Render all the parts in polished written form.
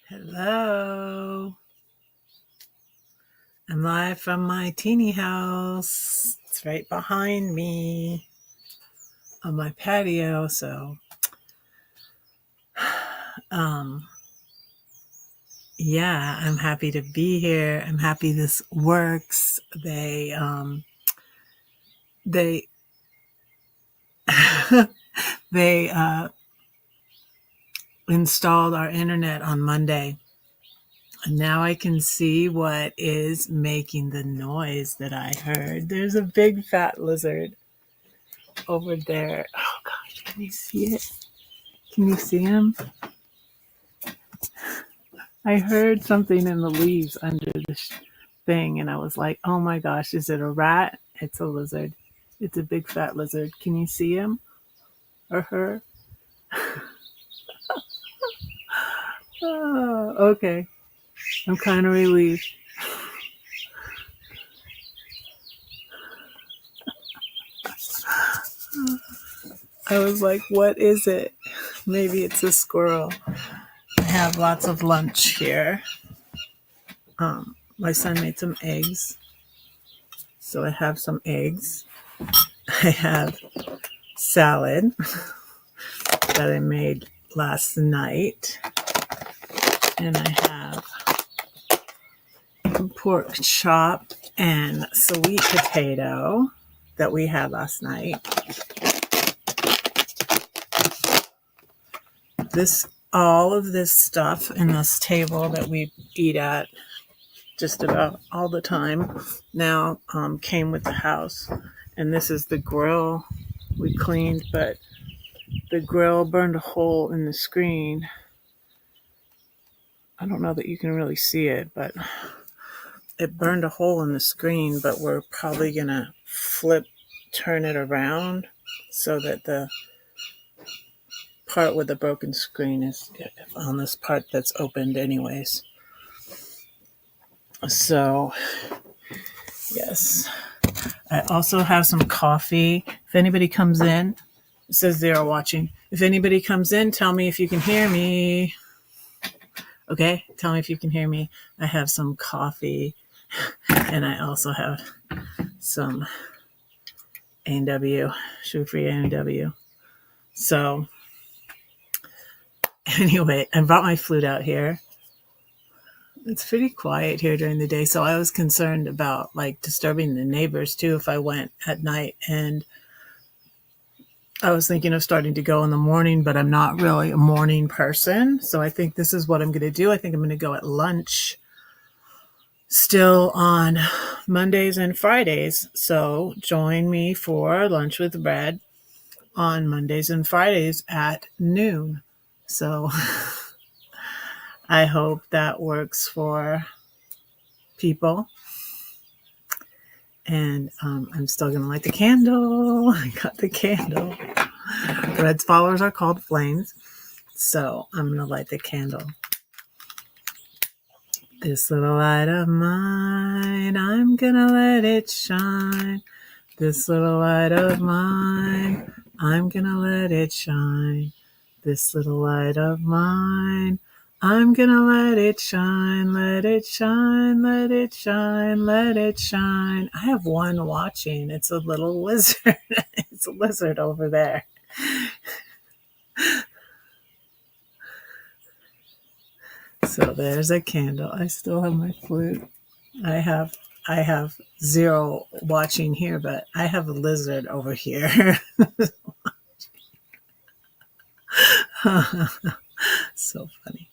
Hello. I'm live from my teeny house. It's right behind me on my patio. So, um, yeah, I'm happy to be here. I'm happy this works. They, they installed our internet on Monday. And now I can see what is making the noise that I heard. There's a big fat lizard over there. Oh gosh, can you see it? Can you see him? I heard something in the leaves under the thing, and I was like, oh my gosh, is it a rat? It's a lizard. It's a big fat lizard. Can you see him or her? Oh, okay. I'm kind of relieved. I was like, what is it? Maybe it's a squirrel. I have lots of lunch here. My son made some eggs, so I have some eggs. I have salad that I made last night, and I have pork chop and sweet potato that we had last night. All of this stuff in this table that we eat at just about all the time now came with the house. And this is the grill we cleaned, but the grill burned a hole in the screen. I don't know that you can really see it, but it burned a hole in the screen, but we're probably going to turn it around so that the part with the broken screen is on this part that's opened anyways. So, yes. I also have some coffee. If anybody comes in, it says they are watching. If anybody comes in, tell me if you can hear me. Okay? Tell me if you can hear me. I have some coffee, and I also have some A&W, sugar-free A&W. So, anyway, I brought my flute out here. It's pretty quiet here during the day, so I was concerned about like disturbing the neighbors too if I went at night, and I was thinking of starting to go in the morning, but I'm not really a morning person, so I think this is what I'm going to do. I think I'm going to go at lunch still on Mondays and Fridays, so join me for Lunch with Brad on Mondays and Fridays at noon. So I hope that works for people. And I'm still going to light the candle. I got the candle. Red's followers are called flames. So I'm going to light the candle. This little light of mine, I'm going to let it shine. This little light of mine, I'm going to let it shine. This little light of mine, I'm gonna let it shine, let it shine, let it shine, let it shine. I have one watching. It's a little lizard. It's a lizard over there. So there's a candle. I still have my flute. I have zero watching here, but I have a lizard over here. So funny.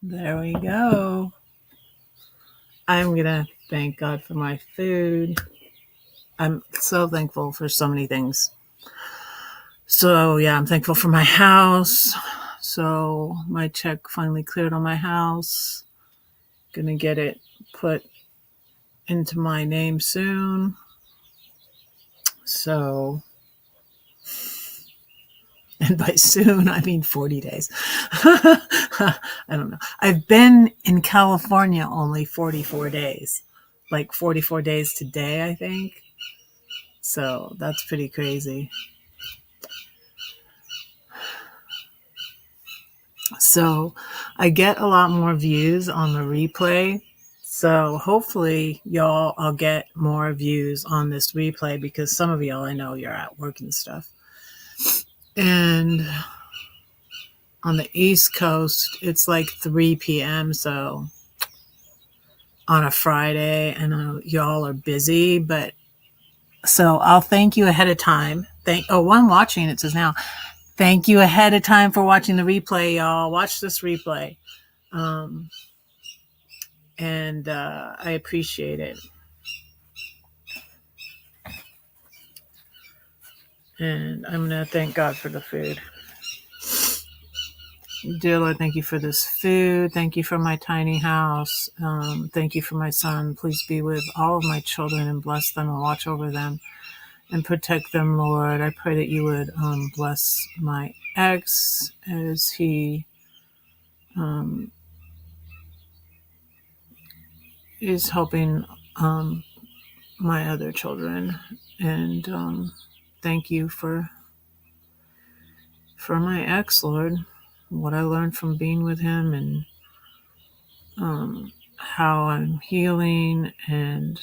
There we go. I'm going to thank God for my food. I'm so thankful for so many things. So, yeah, I'm thankful for my house. So, my check finally cleared on my house. Gonna get it put into my name soon. So, and by soon, I mean 40 days. I don't know. I've been in California only 44 days. Like 44 days today, I think. So that's pretty crazy. So I get a lot more views on the replay. So hopefully I'll get more views on this replay because some of y'all I know you're at work and stuff. And on the East Coast, it's like 3 p.m. So on a Friday, I know y'all are busy, but so I'll thank you ahead of time. One watching, it says now. Thank you ahead of time for watching the replay, y'all. Watch this replay. And I appreciate it. And I'm going to thank God for the food. Dear Lord, thank you for this food. Thank you for my tiny house. Thank you for my son. Please be with all of my children and bless them and watch over them and protect them, Lord. I pray that you would bless my ex as he is helping my other children. And thank you for my ex, Lord, what I learned from being with him and how I'm healing and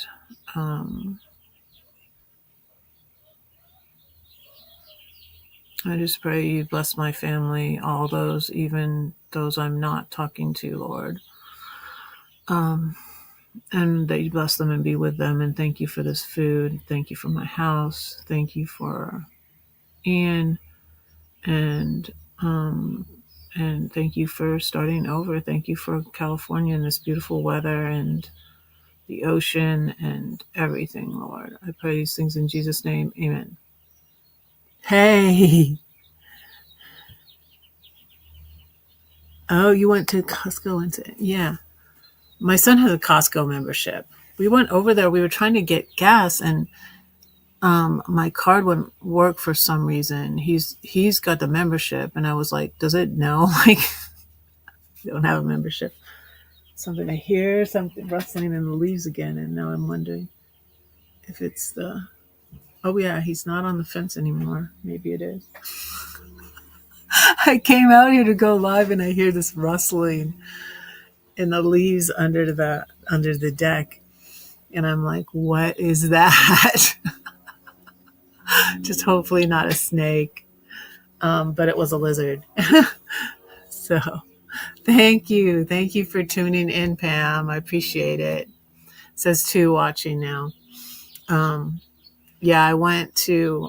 I just pray you bless my family, all those, even those I'm not talking to, Lord. And that you bless them and be with them. And thank you for this food. Thank you for my house. Thank you for Ian. And thank you for starting over. Thank you for California and this beautiful weather and the ocean and everything, Lord. I pray these things in Jesus' name. Amen. Hey. Oh, you went to Costco? Yeah. My son has a Costco membership. We went over there. We were trying to get gas, and my card wouldn't work for some reason. He's got the membership, and I was like, does it know like you don't have a membership? Something I hear something rustling in the leaves again, and now I'm wondering if it's the. Oh yeah, he's not on the fence anymore. Maybe it is. I came out here to go live, and I hear this rustling in the leaves under the deck. And I'm like, what is that? Just hopefully not a snake. But it was a lizard. So thank you. Thank you for tuning in, Pam. I appreciate it. It says 2 watching now. Yeah, I went to,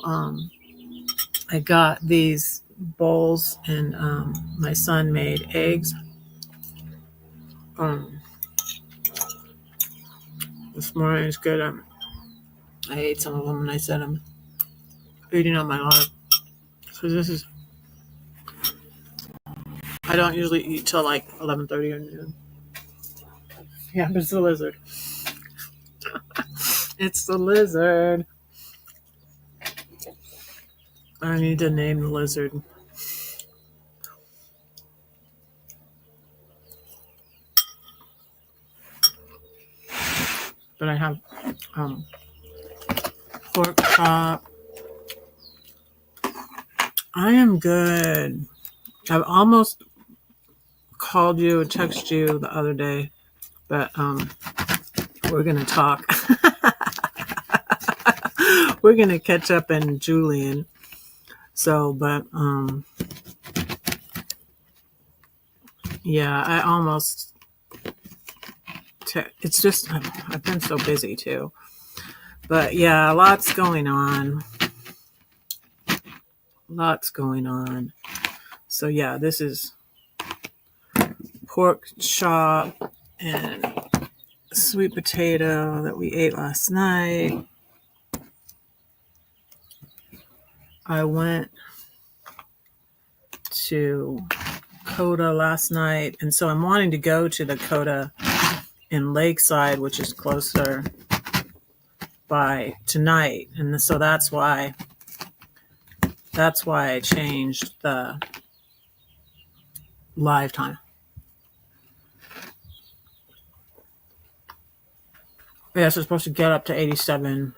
I got these bowls and my son made eggs. This morning is good. I ate some of them and I said I'm eating on my life. So I don't usually eat till like 11:30 or noon. Yeah, but it's the lizard. It's the lizard. I need to name the lizard. But I have pork chop. I am good. I've almost called you or texted you the other day, but we're gonna talk. We're gonna catch up in Julian. So, but yeah, I almost. It's just I've been so busy too. But yeah, lots going on. So yeah, this is pork chop and sweet potato that we ate last night. I went to Coda last night, and so I'm wanting to go to the Coda in Lakeside, which is closer, by tonight, and so that's why I changed the live time. Yes, it's supposed to get up to 87.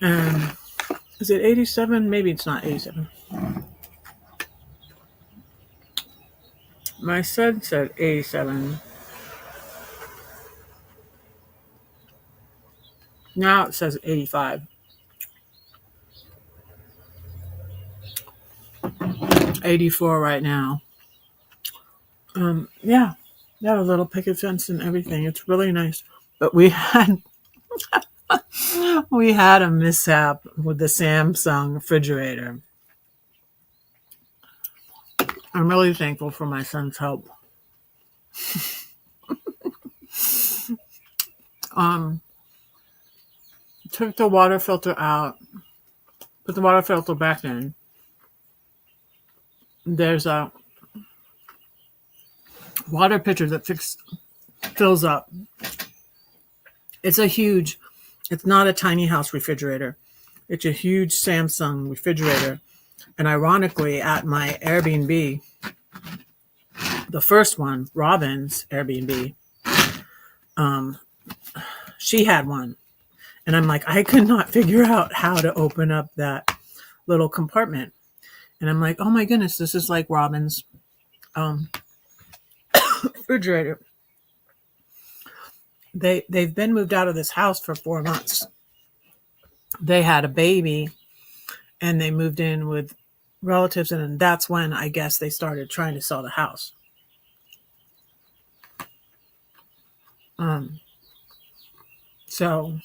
And is it 87? Maybe it's not 87. My son said 87. Now it says 85. 84 right now. Yeah, got a little picket fence and everything. It's really nice. But we had a mishap with the Samsung refrigerator. I'm really thankful for my son's help. Took the water filter out, put the water filter back in. There's a water pitcher that fills up. It's not a tiny house refrigerator. It's a huge Samsung refrigerator. And ironically, at my Airbnb, the first one, Robin's Airbnb, she had one. And I'm like, I could not figure out how to open up that little compartment. And I'm like, oh my goodness, this is like Robin's refrigerator. They've been moved out of this house for 4 months. They had a baby and they moved in with relatives, and that's when I guess they started trying to sell the house. So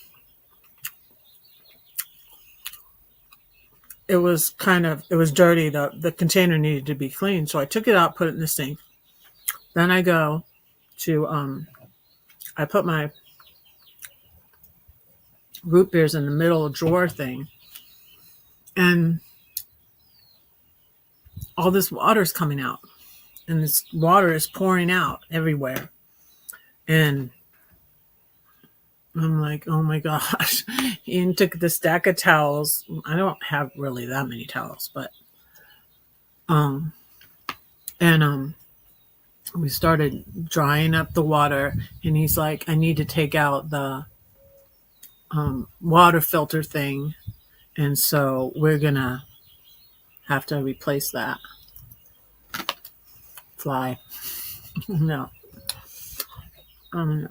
it was dirty. The container needed to be cleaned. So I took it out, put it in the sink. Then I go to, I put my root beers in the middle drawer thing, and all this water's coming out, and this water is pouring out everywhere. And I'm like, oh my gosh. Ian took the stack of towels. I don't have really that many towels, but we started drying up the water, and he's like, I need to take out the water filter thing, and so we're gonna have to replace that. Fly. No. No.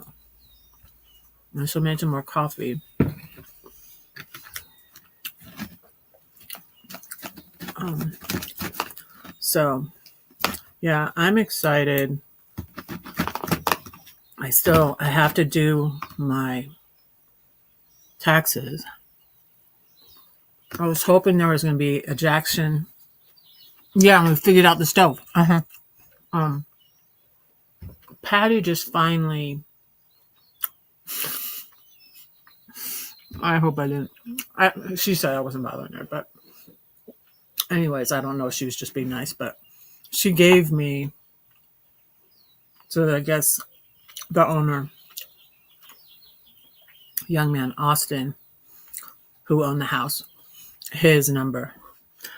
I shall make some more coffee. So, yeah, I'm excited. I have to do my taxes. I was hoping there was going to be a Jackson. Yeah, we figured out the stove. Patty just finally. I hope I didn't. She said I wasn't bothering her, but anyways, I don't know if she was just being nice, but she gave me. So I guess the owner, young man Austin, who owned the house, his number.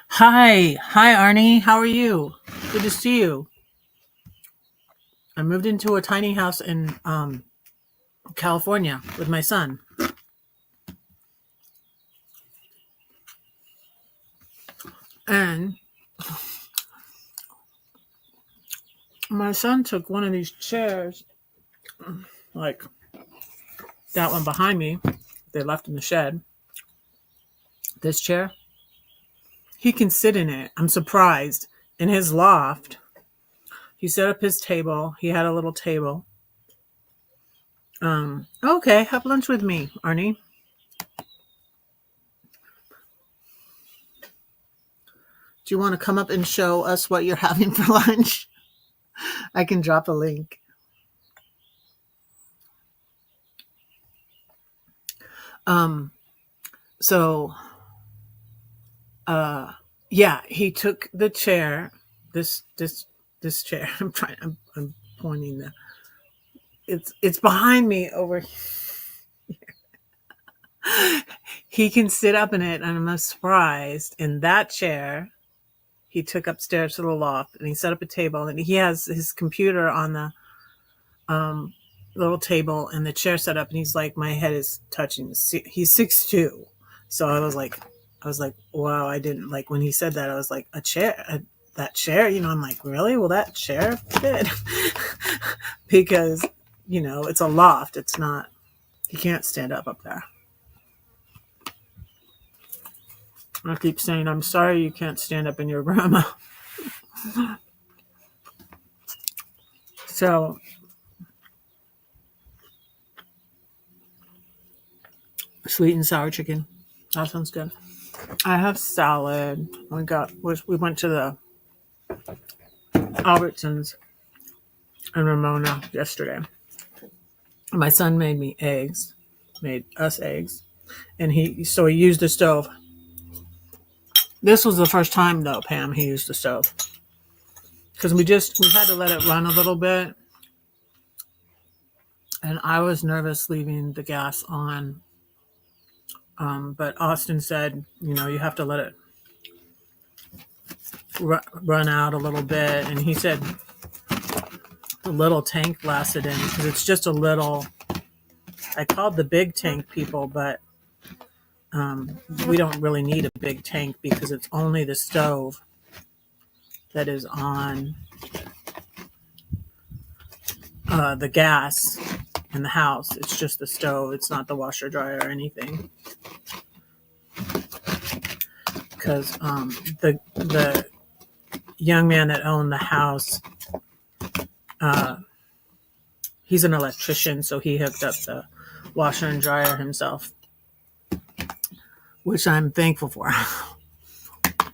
Hi Arnie, how are you? Good to see you. I moved into a tiny house in California with my son. And my son took one of these chairs, like that one behind me, they left in the shed. This chair, he can sit in it. I'm surprised. In his loft, he set up his table. He had a little table. Okay, have lunch with me, Arnie. Do you want to come up and show us what you're having for lunch? I can drop a link. Um, so, yeah, he took the chair. This chair. I'm pointing the. It's behind me over. He can sit up in it, and I'm surprised. In that chair, he took upstairs to the loft, and he set up a table, and he has his computer on the um, little table and the chair set up, and he's like, my head is touching. He's 6'2", so I was like, wow. I didn't like when he said that. I was like, that chair, I'm like, really? Will that chair fit? Because it's a loft. It's not. You can't stand up there. I keep saying, I'm sorry you can't stand up in your room. So, sweet and sour chicken. That sounds good. I have salad. We went to the Albertsons and Ramona yesterday. My son made us eggs, and he used the stove. This was the first time though, Pam, he used the stove, because we had to let it run a little bit, and I was nervous leaving the gas on. But Austin said, you have to let it run out a little bit, and he said the little tank lasted in, because it's just a little. I called the big tank people, but we don't really need a big tank because it's only the stove that is on the gas in the house. It's just the stove. It's not the washer dryer or anything. Because the young man that owned the house, he's an electrician, so he hooked up the washer and dryer himself, which I'm thankful for.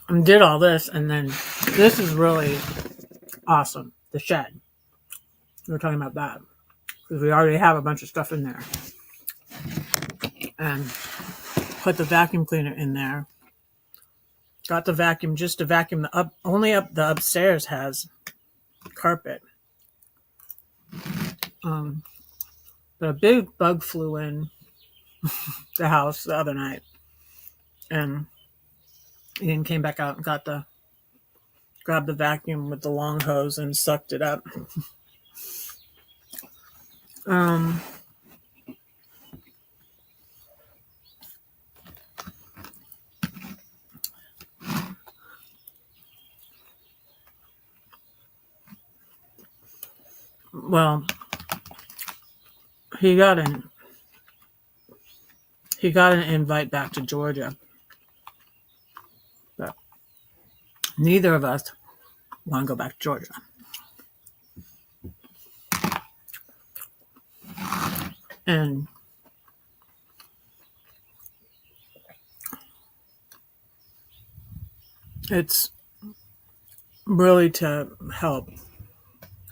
And did all this, and then this is really awesome. The shed. We were talking about that because we already have a bunch of stuff in there, and put the vacuum cleaner in there. Got the vacuum just to vacuum the up. Only up the upstairs has carpet. But a big bug flew in the house the other night, and Ian came back out and grabbed the vacuum with the long hose and sucked it up. Well, he got an invite back to Georgia, but neither of us want to go back to Georgia. And it's really to help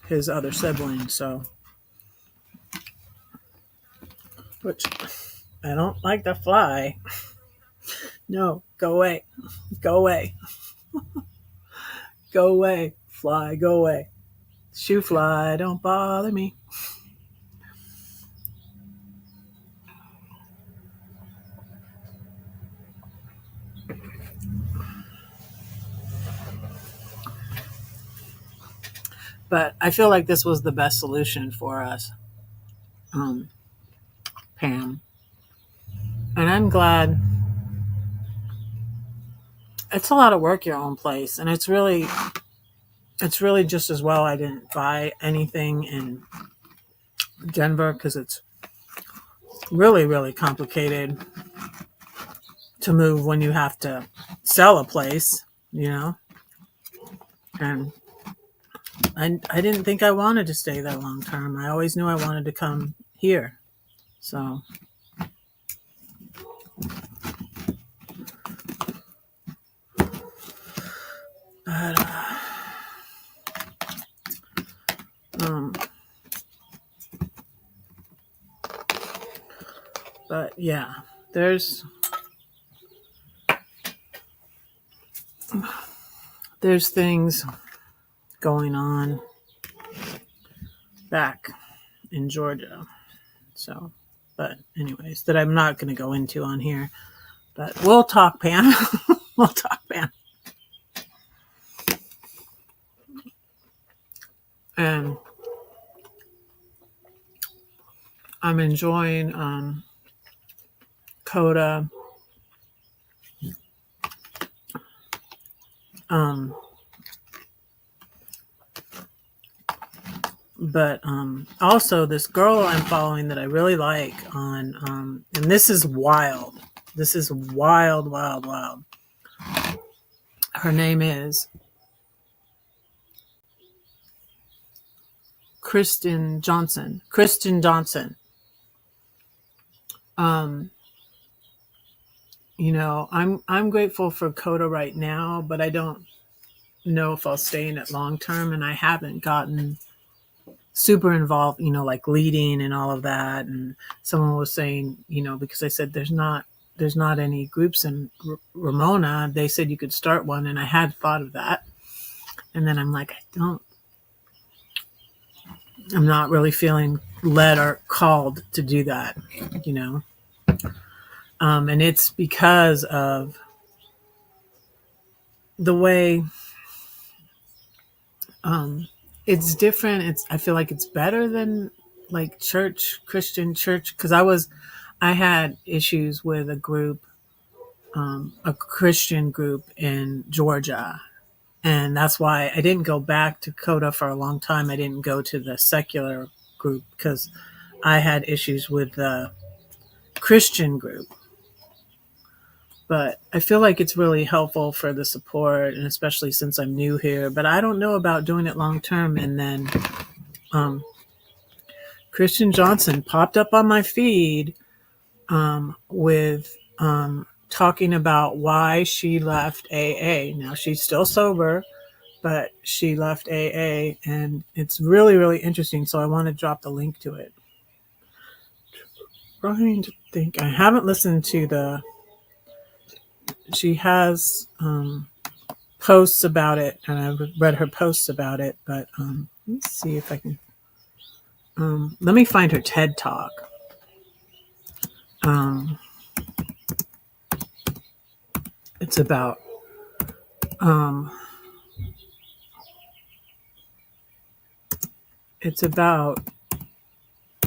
his other siblings, so, which I don't like to fly. No, go away. Go away. Go away. Fly, go away. Shoo fly, don't bother me. But I feel like this was the best solution for us, Pam. And I'm glad. It's a lot of work, your own place, and it's really just as well I didn't buy anything in Denver, because it's really, really complicated to move when you have to sell a place, and I didn't think I wanted to stay there long term. I always knew I wanted to come here So, but, um, but yeah, there's things going on back in Georgia. So, but anyways, that I'm not going to go into on here. But we'll talk, Pam. We'll talk, Pam. And I'm enjoying Coda. But also this girl I'm following that I really like on, and this is wild. This is wild, wild, wild. Her name is Kristen Johnson. Kristen Johnson. I'm grateful for Coda right now, but I don't know if I'll stay in it long term, and I haven't gotten super involved, like leading and all of that. And someone was saying, because I said there's not any groups in Ramona. They said you could start one, and I had thought of that, and then I'm like, I'm not really feeling led or called to do that, and it's because of the way it's different. I feel like it's better than like Christian church, because I had issues with a Christian group in Georgia. And that's why I didn't go back to Coda for a long time. I didn't go to the secular group because I had issues with the Christian group. But I feel like it's really helpful for the support, and especially since I'm new here. But I don't know about doing it long term. And then Kristen Johnson popped up on my feed with talking about why she left AA. Now she's still sober, but she left AA, and it's really, really interesting. So I want to drop the link to it. Trying to think. I haven't listened to she has posts about it, and I've read her posts about it, but let me see if I can. Let me find her TED Talk. It's about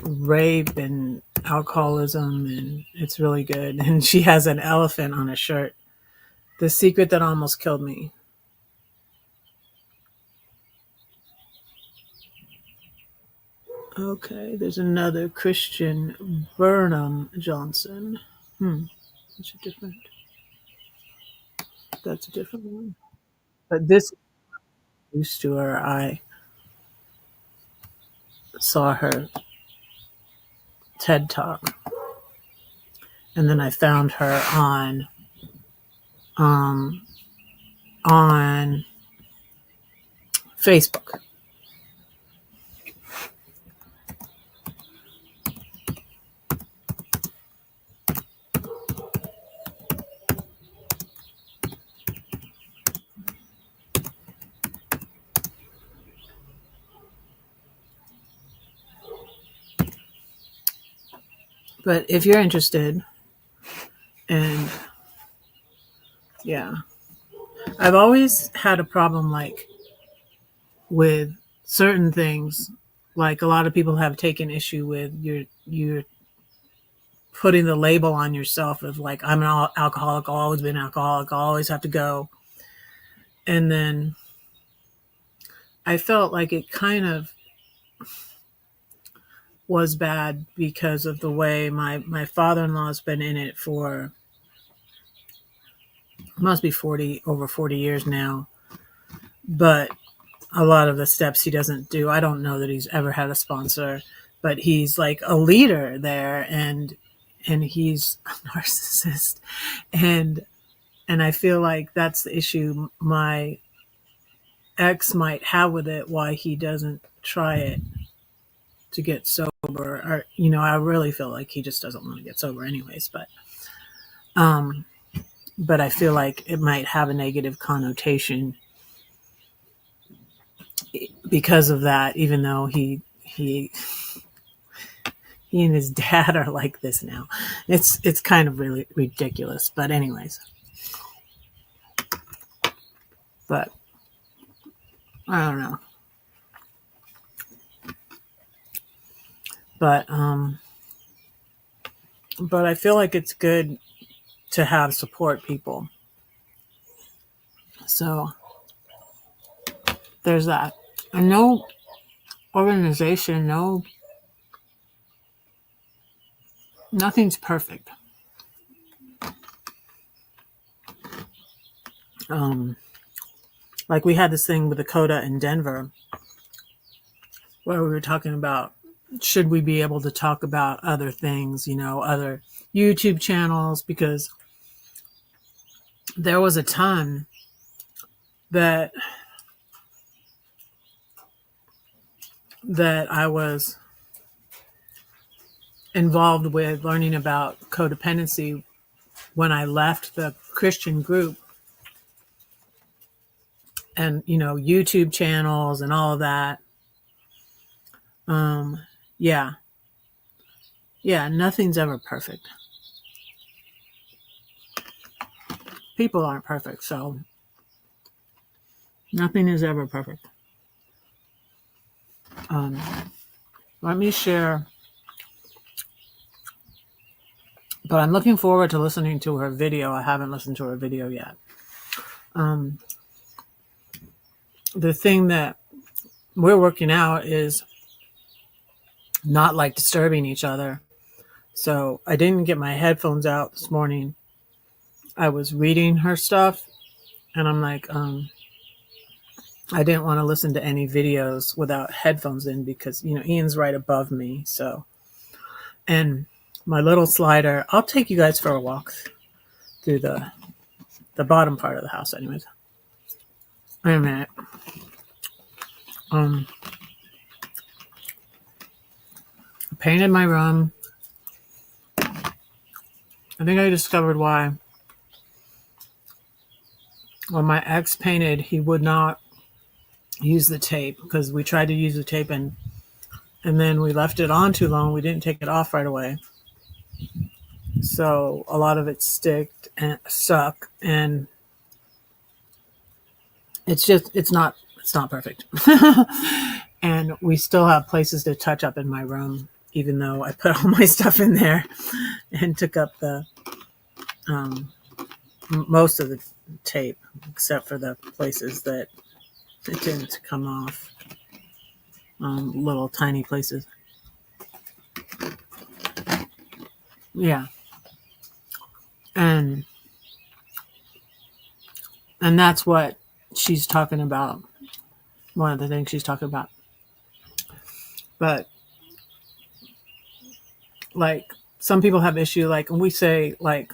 rape and alcoholism, and it's really good. And she has an elephant on a shirt. The Secret That Almost Killed Me. Okay, there's another Christian Burnham Johnson. That's a different one. But this used to her. I saw her TED Talk, and then I found her on Facebook. But if you're interested, and yeah, I've always had a problem like with certain things. Like a lot of people have taken issue with you're putting the label on yourself of like, I'm an alcoholic, I've always been an alcoholic, I always have to go. And then I felt like it kind of was bad because of the way my father-in-law's been in it for must be over 40 years now. But a lot of the steps he doesn't do. I don't know that he's ever had a sponsor, but he's like a leader there, and he's a narcissist, and I feel like that's the issue my ex might have with it, why he doesn't try it to get sober. Or I really feel like he just doesn't want to get sober anyways, but I feel like it might have a negative connotation because of that, even though he and his dad are like this now. It's kind of really ridiculous, but anyways. But I don't know. But I feel like it's good to have support people. So there's that. And no organization, nothing's perfect. Like we had this thing with the CODA in Denver where we were talking about, should we be able to talk about other things, other YouTube channels, because there was a time that I was involved with learning about codependency when I left the Christian group, and YouTube channels and all of that. Yeah, nothing's ever perfect. People aren't perfect, so nothing is ever perfect. Let me share. But I'm looking forward to listening to her video. I haven't listened to her video yet. The thing that we're working out is not like disturbing each other. So I didn't get my headphones out this morning. I was reading her stuff, and I'm like, I didn't want to listen to any videos without headphones in because, Ian's right above me. So, and my little slider, I'll take you guys for a walk through the bottom part of the house anyways. Wait a minute. I painted my room. I think I discovered why. When my ex painted, he would not use the tape because we tried to use the tape and then we left it on too long. We didn't take it off right away. So a lot of it stuck, and it's not perfect. And we still have places to touch up in my room, even though I put all my stuff in there and took up the most of the tape, except for the places that it didn't come off, little tiny places. Yeah. And that's what she's talking about. One of the things she's talking about. But like some people have issue, like when we say like,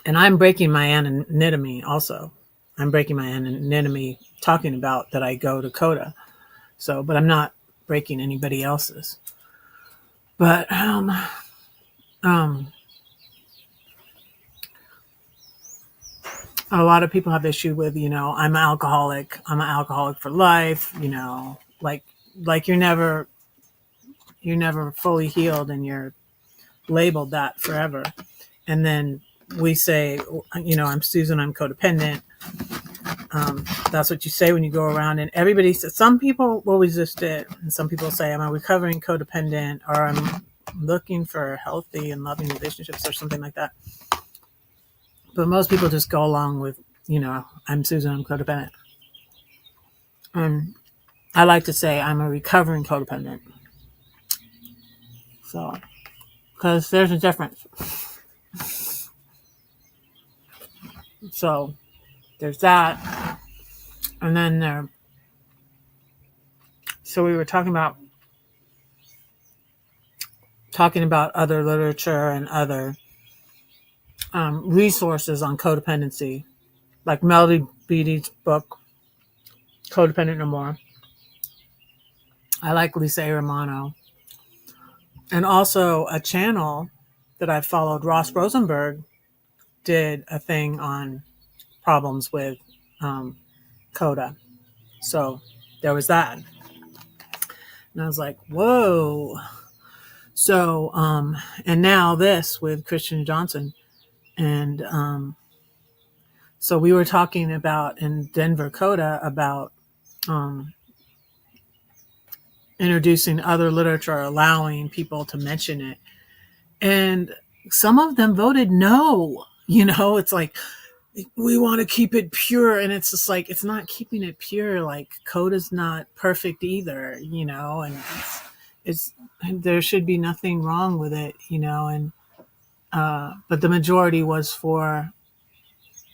and I'm breaking my anonymity also. I'm breaking my anonymity talking about that I go to CODA. So, but I'm not breaking anybody else's. But a lot of people have issue with, I'm an alcoholic. I'm an alcoholic for life. Like you're never fully healed, and you're labeled that forever. And then we say, I'm Susan, I'm codependent. That's what you say when you go around, and everybody says, some people will resist it, and some people say I'm a recovering codependent, or I'm looking for healthy and loving relationships or something like that. But most people just go along with, I'm Susan, I'm codependent. I like to say I'm a recovering codependent. So, because there's a difference. So there's that. And then so we were talking about other literature and other resources on codependency, like Melody Beattie's book, Codependent No More. I like Lisa A. Romano. And also a channel that I followed, Ross Rosenberg, did a thing on problems with Coda. So there was that. And I was like, whoa. So, and now this with Christian Johnson. And so we were talking about in Denver Coda about introducing other literature, allowing people to mention it. And some of them voted no. It's like, we want to keep it pure. And it's just like, it's not keeping it pure. Like, Coda's not perfect either, and it's there should be nothing wrong with it, and but the majority was for,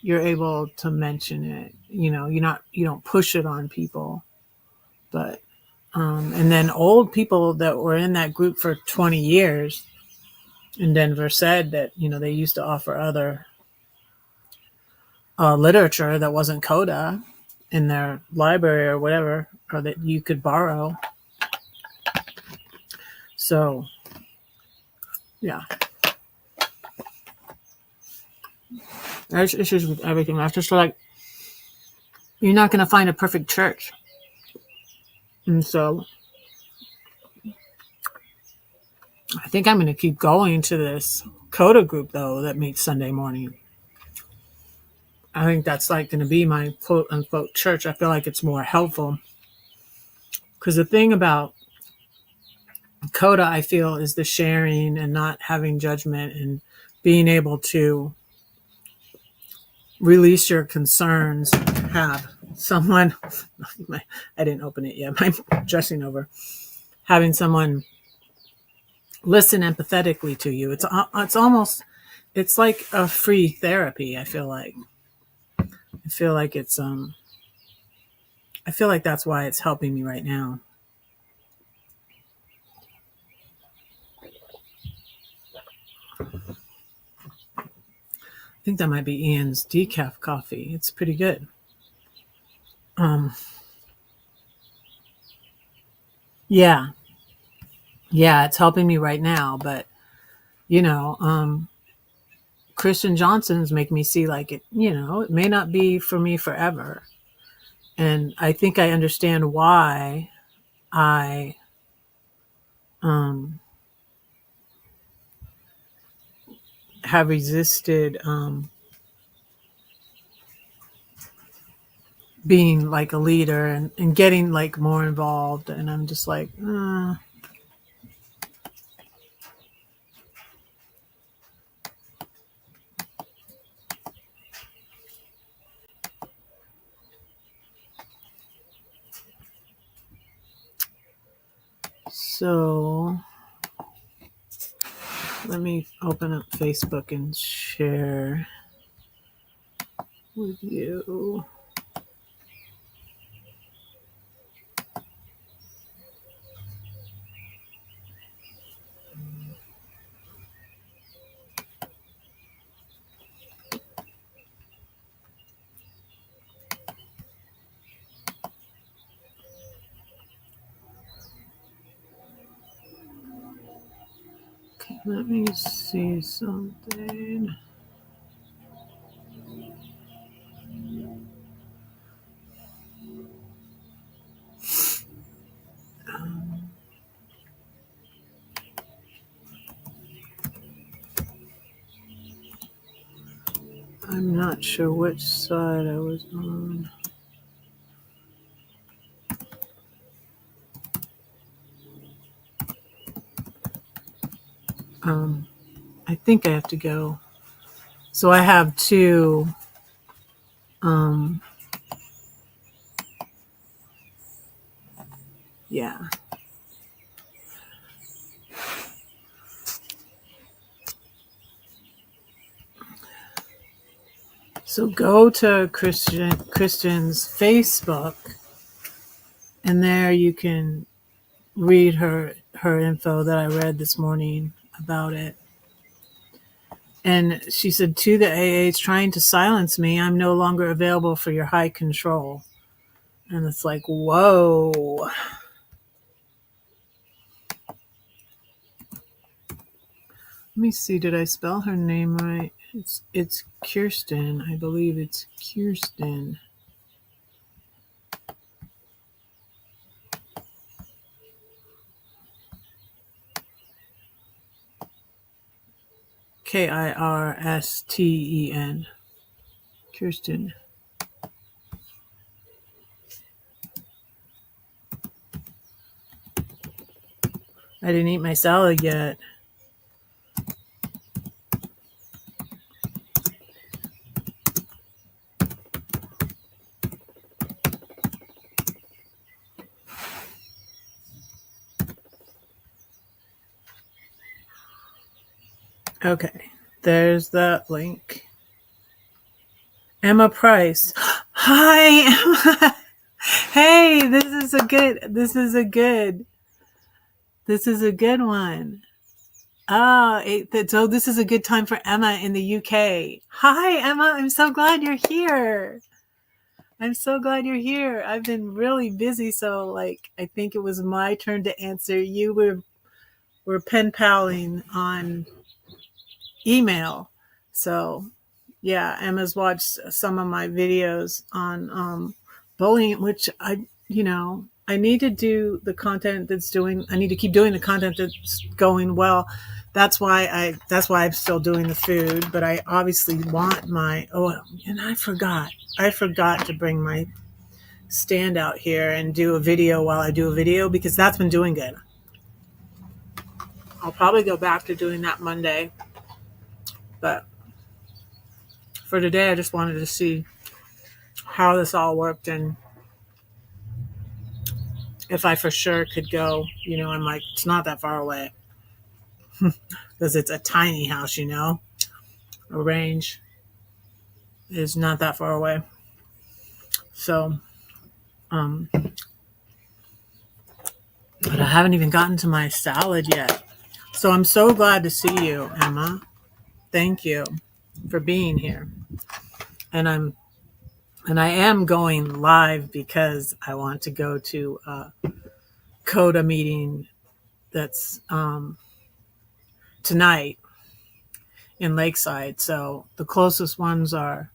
you're able to mention it, you don't push it on people. But and then old people that were in that group for 20 years in Denver said that, they used to offer other literature that wasn't Coda in their library or whatever, or that you could borrow. So, yeah. There's issues with everything. That's just like, you're not going to find a perfect church. And so I think I'm going to keep going to this Coda group, though, that meets Sunday morning. I think that's like going to be my quote unquote church. I feel like it's more helpful. Because the thing about Coda, I feel, is the sharing and not having judgment and being able to release your concerns. Have someone, I didn't open it yet, my dressing over, having someone listen empathetically to you. It's almost, it's like a free therapy. I feel like it's I feel like that's why it's helping me right now. I think that might be Ian's decaf coffee. It's pretty good. Yeah, it's helping me right now. But Christian Johnson's making me see, like, it may not be for me forever. And I think I understand why I have resisted being like a leader and getting like more involved. And I'm just like, So let me open up Facebook and share with you. Okay, let me see something. I'm not sure which side I was on. I think I have to go. So I have two. Yeah. So go to Christian's Facebook, and there you can read her info that I read this morning about it. And she said, to the AAs trying to silence me, I'm no longer available for your high control. And it's like, whoa. Let me see, did I spell her name right? It's Kirsten. I believe it's Kirsten. Kirsten. Kirsten. I didn't eat my salad yet. Okay, there's that link. Emma Price. Hi, Emma. Hey, this is a good one. So this is a good time for Emma in the UK. Hi, Emma. I'm so glad you're here. I've been really busy, so like I think it was my turn to answer. You were pen paling on email, so yeah. Emma's watched some of my videos on bullying, which I need to do the content I need to keep doing the content that's going well. That's why I'm still doing the food, but I obviously want and I forgot to bring my stand out here and do a video while I do a video, because that's been doing good. I'll probably go back to doing that Monday, but for today I just wanted to see how this all worked and if I for sure could go. I'm like, it's not that far away because it's a tiny house, a range is not that far away. So, but I haven't even gotten to my salad yet. So I'm so glad to see you, Emma. Thank you for being here. And I am going live because I want to go to a CODA meeting that's tonight in Lakeside. So the closest ones are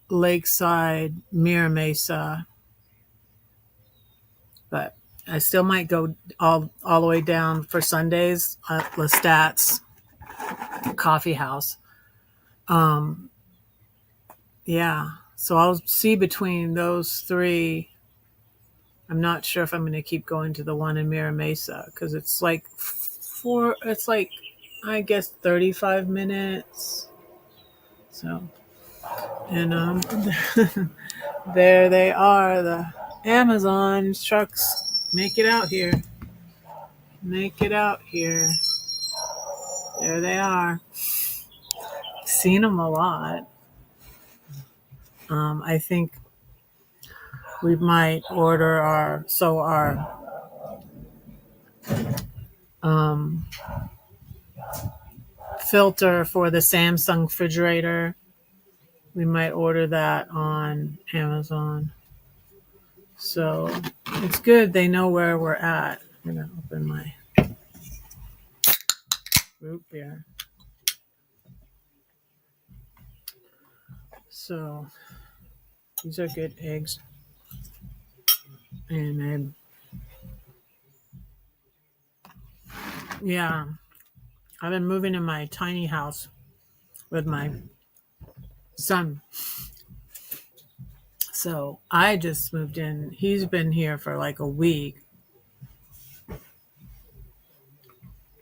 Lakeside, Mira Mesa, but I still might go all the way down for Sundays at Lestat's Coffee House. Yeah, so I'll see between those three. I'm not sure if I'm going to keep going to the one in Mira Mesa because it's like I guess 35 minutes. So, and there they are, the Amazon trucks. Make it out here. There they are. Seen them a lot. I think we might order our filter for the Samsung refrigerator. We might order that on Amazon. So it's good they know where we're at. I'm going to open my root beer. So these are good eggs. And then, yeah, I've been moving in my tiny house with my son. So I just moved in. He's been here for like a week.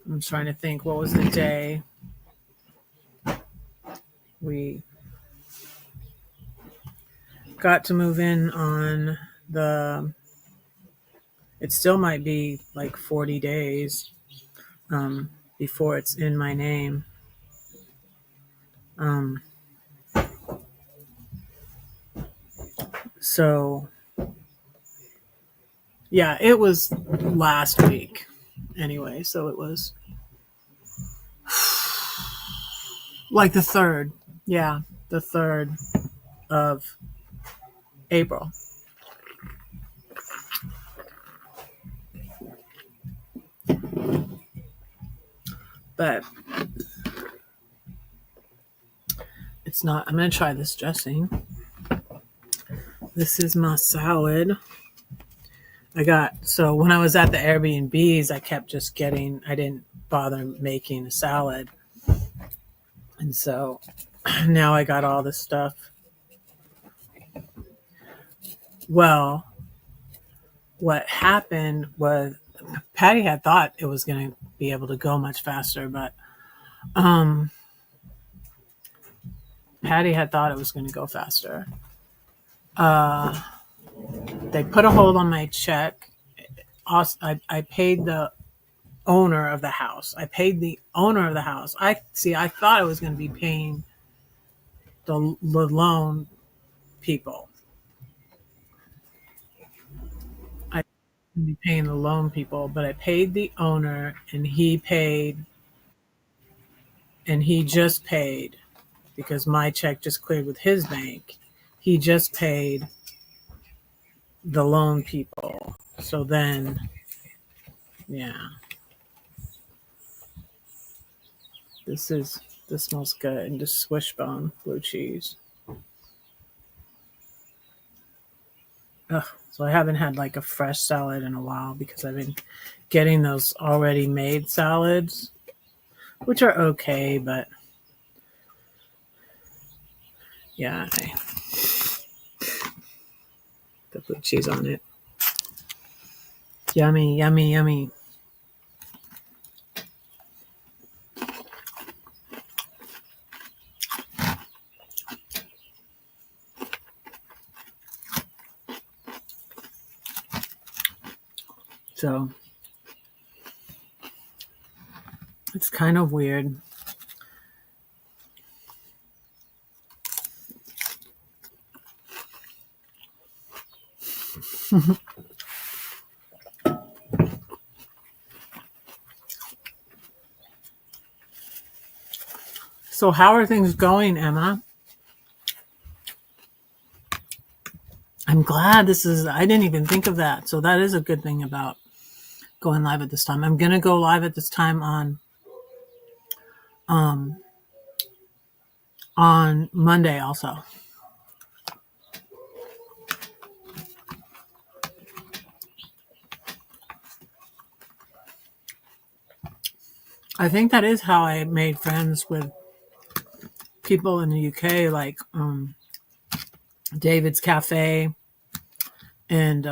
I'm trying to think, what was the day we got to move in on it still might be like 40 days before it's in my name. So Yeah, it was last week anyway, so it was like the third. Yeah, the 3rd of April. But it's not. I'm going to try this dressing. This is my salad. So when I was at the Airbnbs, I kept just getting, I didn't bother making a salad. And so now I got all this stuff. Well, what happened was Patty had thought it was going to be able to go much faster, but um, Patty had thought it was going to go faster. They put a hold on my check. I paid the owner of the house. I paid the owner of the house. I thought I was going to be paying the loan people. I would be paying the loan people, but I paid the owner, and he just paid because my check just cleared with his bank. He just paid the loan people. So then, yeah, this smells good. And just Swishbone blue cheese. Ugh. So I haven't had like a fresh salad in a while because I've been getting those already made salads, which are okay, but yeah, the blue cheese on it. Yummy, yummy, yummy. So it's kind of weird. So how are things going, Emma? I'm glad I didn't even think of that. So that is a good thing about going live at this time. I'm going to go live at this time um, on Monday also. I think that is how I made friends with people in the UK, like David's Cafe and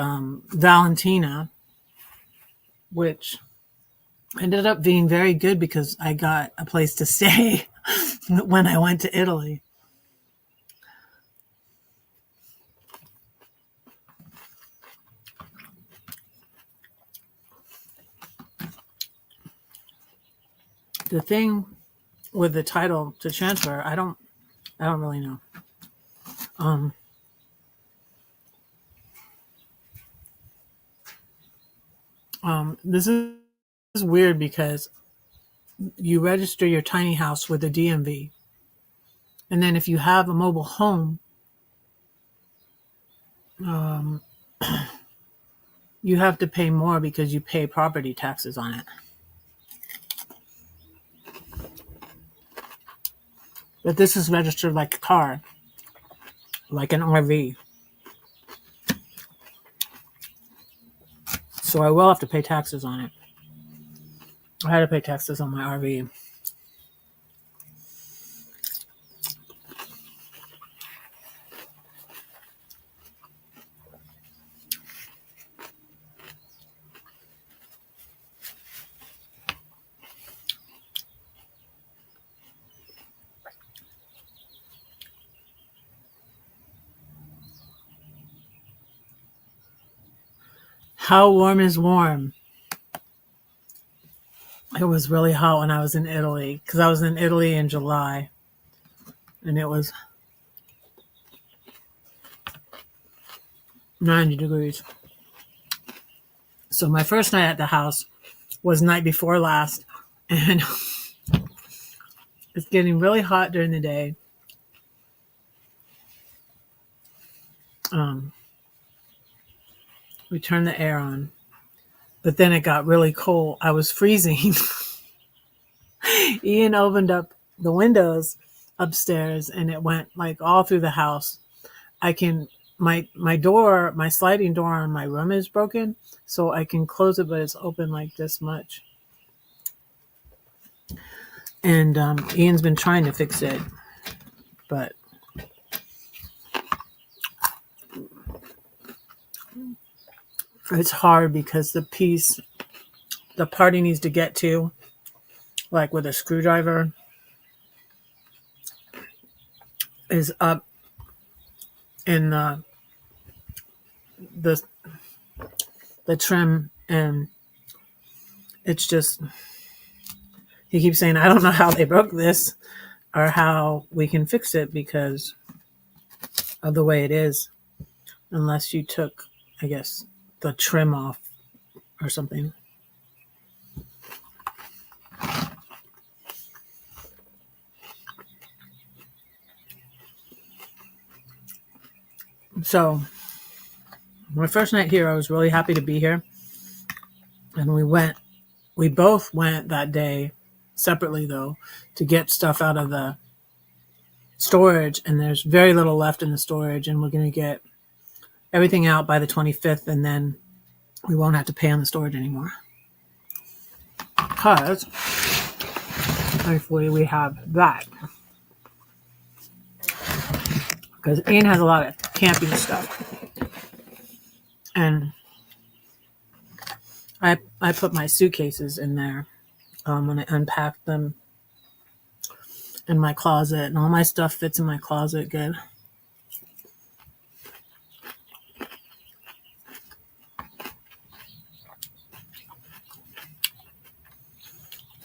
Valentina, which ended up being very good because I got a place to stay when I went to Italy. The thing with the title to transfer, I don't really know. This is weird because you register your tiny house with the DMV, and then if you have a mobile home, you have to pay more because you pay property taxes on it. But this is registered like a car, like an RV. So I will have to pay taxes on it. I had to pay taxes on my RV. How warm is warm? It was really hot when I was in Italy because I was in Italy in July, and it was 90 degrees. So my first night at the house was night before last, and it's getting really hot during the day. We turned the air on, but then it got really cold. I was freezing. Ian opened up the windows upstairs, and it went like all through the house. My door, my sliding door on my room is broken, so I can close it, but it's open like this much. And Ian's been trying to fix it, but it's hard because the part he needs to get to, like with a screwdriver, is up in the trim, and it's just, he keeps saying, I don't know how they broke this or how we can fix it because of the way it is, unless you took, I guess, the trim off or something. So my first night here, I was really happy to be here. And we both went that day separately though, to get stuff out of the storage, and there's very little left in the storage, and we're going to get everything out by the 25th, and then we won't have to pay on the storage anymore. Because thankfully we have that. Because Ian has a lot of camping stuff. And I put my suitcases in there when I unpacked them in my closet, and all my stuff fits in my closet good.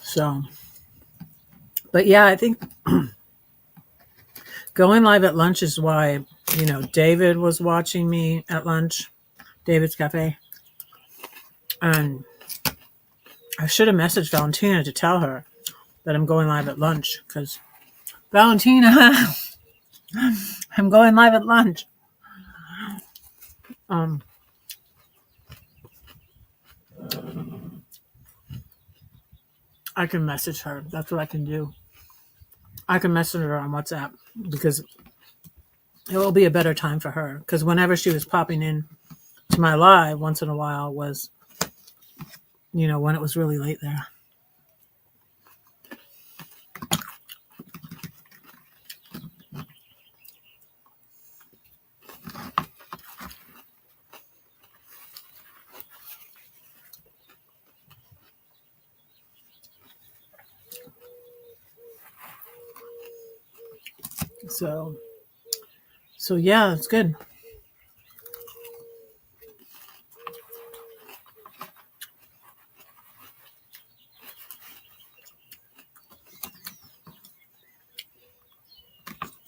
So, but yeah, I think going live at lunch is why, David was watching me at lunch, David's Cafe. And I should have messaged Valentina to tell her that I'm going live at lunch, because Valentina, I'm going live at lunch. I can message her. That's what I can do. I can message her on WhatsApp, because it will be a better time for her. Because whenever she was popping in to my live once in a while was, when it was really late there. So yeah, it's good.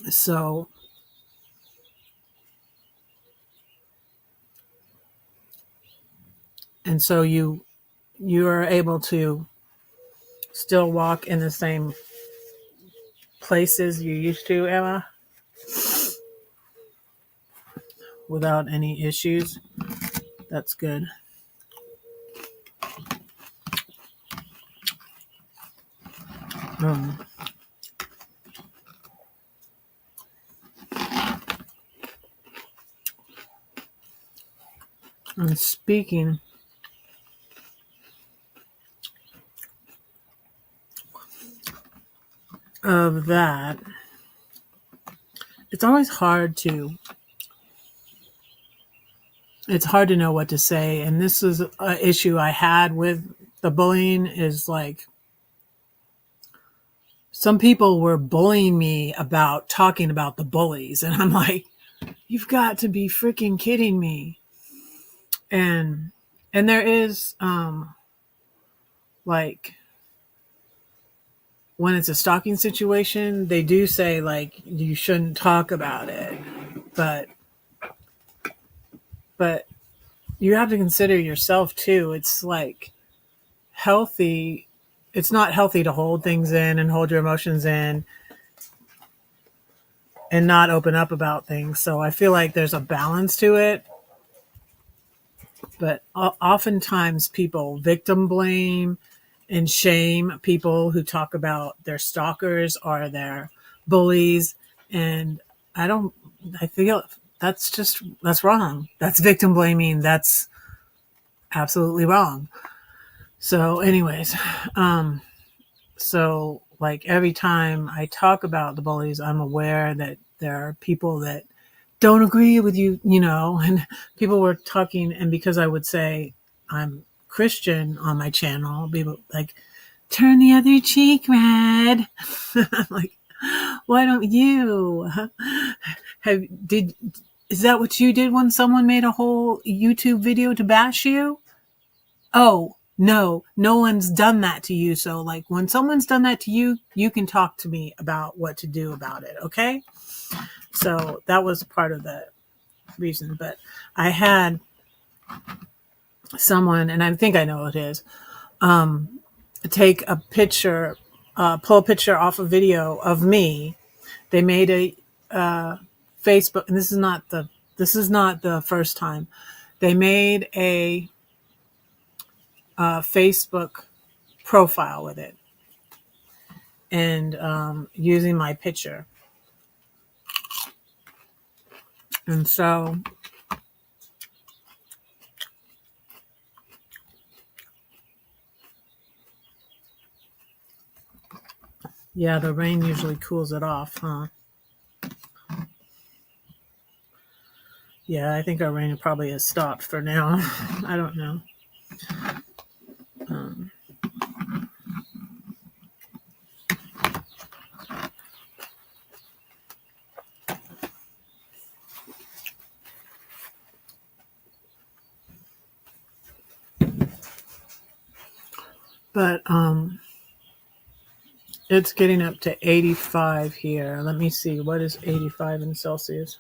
So and so you are able to still walk in the same places you used to, Emma, without any issues. That's good. And speaking of that, it's always hard to know what to say. And this is an issue I had with the bullying, is like, some people were bullying me about talking about the bullies. And I'm like, you've got to be freaking kidding me. And there is, like, when it's a stalking situation, they do say, like, you shouldn't talk about it. But you have to consider yourself too. It's like healthy. It's not healthy to hold things in and hold your emotions in and not open up about things. So I feel like there's a balance to it. But oftentimes people victim blame and shame people who talk about their stalkers or their bullies. And I don't, I feel that's wrong. That's victim blaming. That's absolutely wrong. So, anyways, so like every time I talk about the bullies, I'm aware that there are people that don't agree with you, and people were talking, and because I would say I'm Christian on my channel, people like, turn the other cheek, Red. I'm like, why don't you? Is that what you did when someone made a whole YouTube video to bash you? Oh, no one's done that to you. So like when someone's done that to you, you can talk to me about what to do about it. Okay. So that was part of the reason, but I had someone, and I think I know what it is, take a picture, pull a picture off a video of me. They made a Facebook, and this is not the first time. They made a Facebook profile with it, and using my picture. And so yeah, the rain usually cools it off, huh? Yeah, I think our rain probably has stopped for now. I don't know. But it's getting up to 85 here. Let me see. What is 85 in Celsius?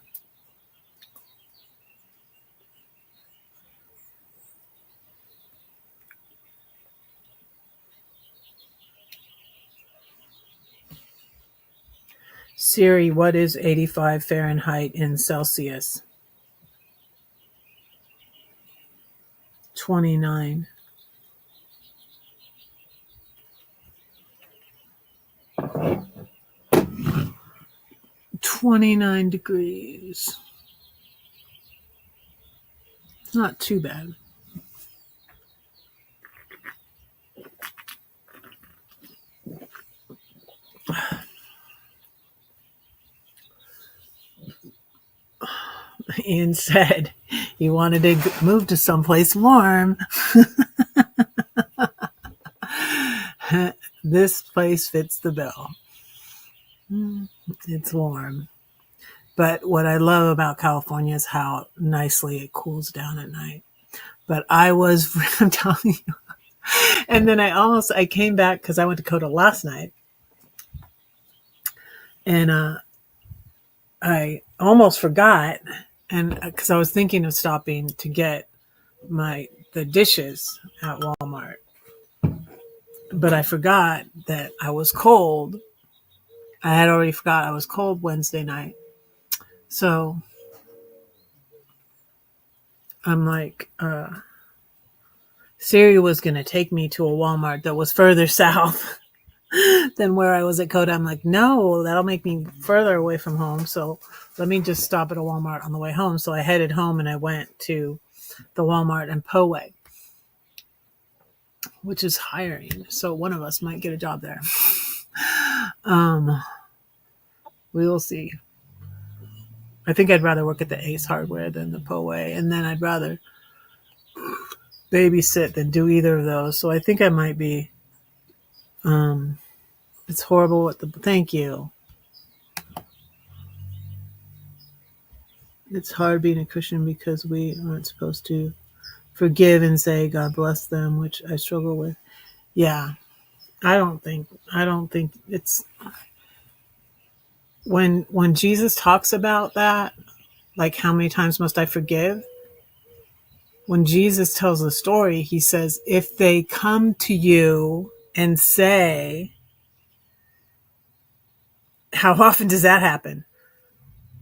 Siri, what is 85 Fahrenheit in Celsius? 29. 29 degrees. It's not too bad. Ian said he wanted to move to someplace warm. This place fits the bill. It's warm. But what I love about California is how nicely it cools down at night. But I'm telling you. And then I came back because I went to Coda last night. And I almost forgot. And because I was thinking of stopping to get the dishes at Walmart. But I forgot that I was cold. I had already forgot I was cold Wednesday night. So I'm like, Siri was going to take me to a Walmart that was further south than where I was at Coda. I'm like, no, that'll make me further away from home. So let me just stop at a Walmart on the way home. So I headed home and I went to the Walmart in Poway, which is hiring. So one of us might get a job there. We will see. I think I'd rather work at the Ace Hardware than the Poway, and then I'd rather babysit than do either of those. So I think I might be. It's horrible what thank you. It's hard being a Christian because we aren't supposed to forgive and say God bless them, which I struggle with. Yeah, I don't think it's when Jesus talks about that, like how many times must I forgive? when Jesus tells the story, he says, if they come to you and say, how often does that happen?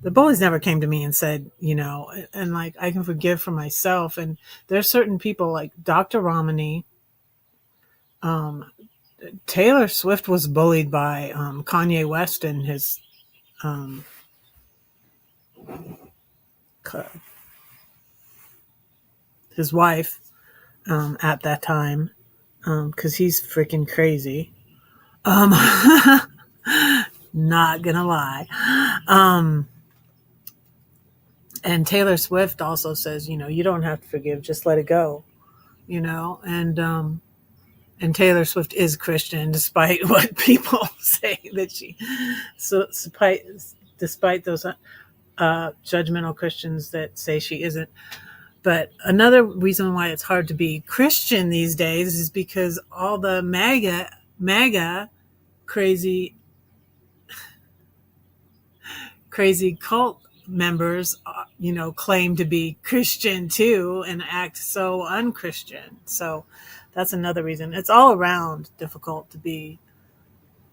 The bullies never came to me and said, and like, I can forgive for myself. And there's certain people like Dr. Romney, Taylor Swift was bullied by Kanye West and his wife at that time, because he's freaking crazy. Not gonna lie. And Taylor Swift also says, you don't have to forgive, just let it go, and Taylor Swift is Christian, despite what people say that she, so despite those judgmental Christians that say she isn't. But another reason why it's hard to be Christian these days is because all the MAGA crazy cult members, claim to be Christian too and act so unchristian. So that's another reason. It's all around difficult to be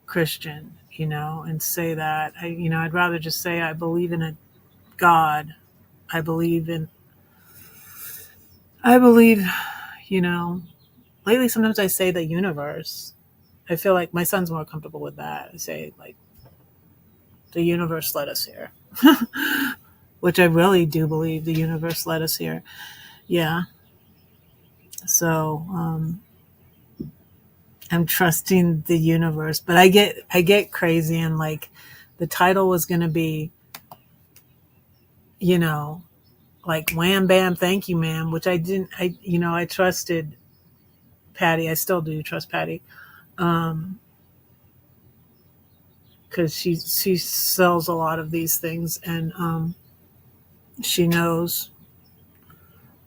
Christian, and say that. I'd rather just say I believe in a God. I believe, lately sometimes I say the universe. I feel like my son's more comfortable with that. I say, like, the universe led us here. Which I really do believe the universe led us here. Yeah. So I'm trusting the universe. But I get crazy, and like the title was going to be, like wham bam thank you ma'am, which I didn't. I trusted Patty. I still do trust Patty, because she sells a lot of these things, and she knows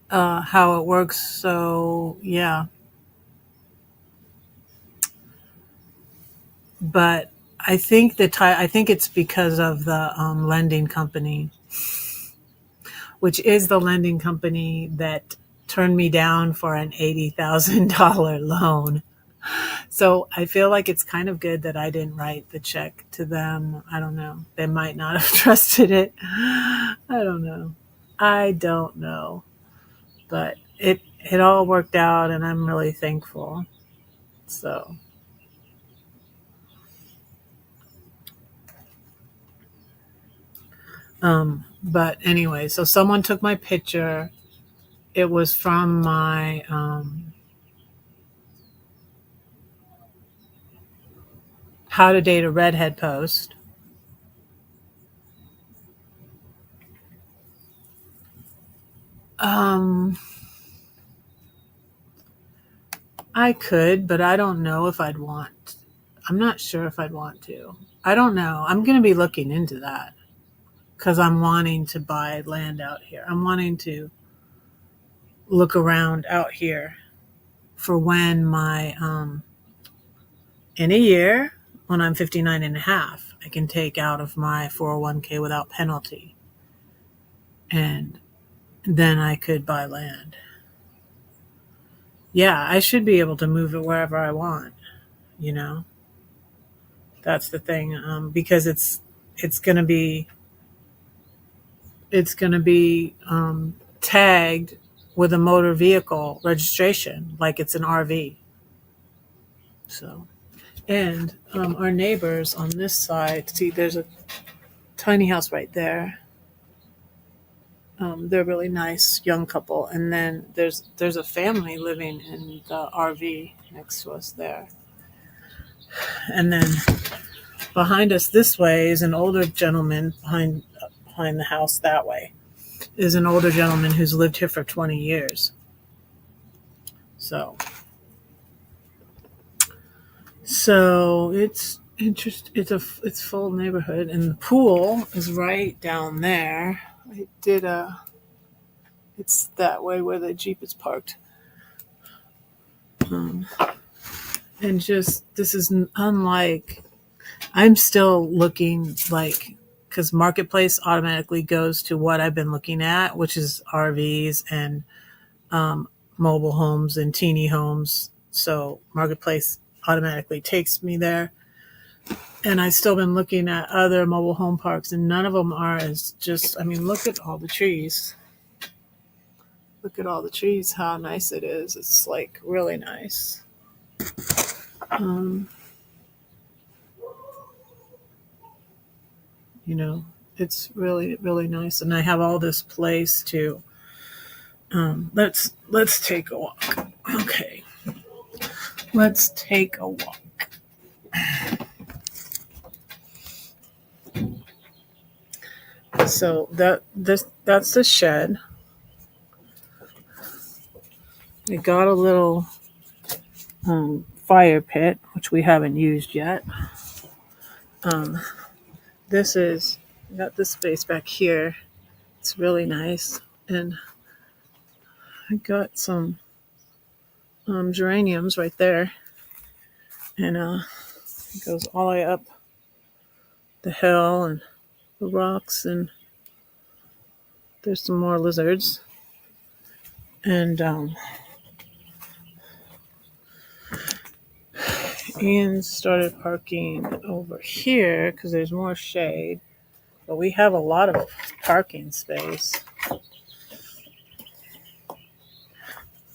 how it works. So yeah. But I think I think it's because of the lending company, which is the lending company that turned me down for an $80,000 loan. So I feel like it's kind of good that I didn't write the check to them. I don't know. They might not have trusted it. I don't know. But it all worked out, and I'm really thankful. So but anyway, so someone took my picture. It was from my How to Date a Redhead post. I could, but I don't know if I'd want. I'm not sure if I'd want to. I don't know. I'm going to be looking into that because I'm wanting to buy land out here. I'm wanting to look around out here for when my in a year, when I'm 59 and a half, I can take out of my 401k without penalty, and then I could buy land. Yeah, I should be able to move it wherever I want. That's the thing, because it's gonna be tagged with a motor vehicle registration, like it's an RV. So, and our neighbors on this side, see, there's a tiny house right there. They're a really nice young couple, and then there's a family living in the RV next to us there, and then behind us this way is an older gentleman. Behind the house that way is an older gentleman who's lived here for 20 years. So it's interesting. It's full neighborhood, and the pool is right down there. It's that way where the Jeep is parked. And just, this is unlike, I'm still looking, like, because Marketplace automatically goes to what I've been looking at, which is RVs and mobile homes and teeny homes. So Marketplace automatically takes me there. And I've still been looking at other mobile home parks, and none of them are as just, I mean, look at all the trees. Look at all the trees, how nice it is. It's like really nice. Um, you know, it's really, really nice. And I have all this place too. Let's take a walk. Okay. Let's take a walk. So that's the shed. We got a little fire pit, which we haven't used yet. This is got this space back here. It's really nice, and I got some geraniums right there, and it goes all the way up the hill and the rocks, and there's some more lizards, and Ian started parking over here because there's more shade, but we have a lot of parking space.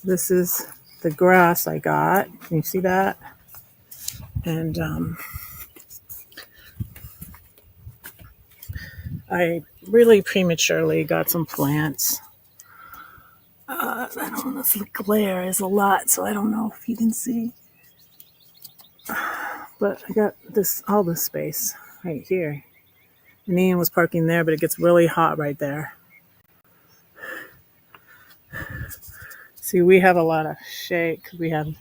This is the grass I got. Can you see that? And I really prematurely got some plants. I don't know if the glare is a lot, so I don't know if you can see. But I got all this space right here. And Ian was parking there, but it gets really hot right there. See, we have a lot of shade because we have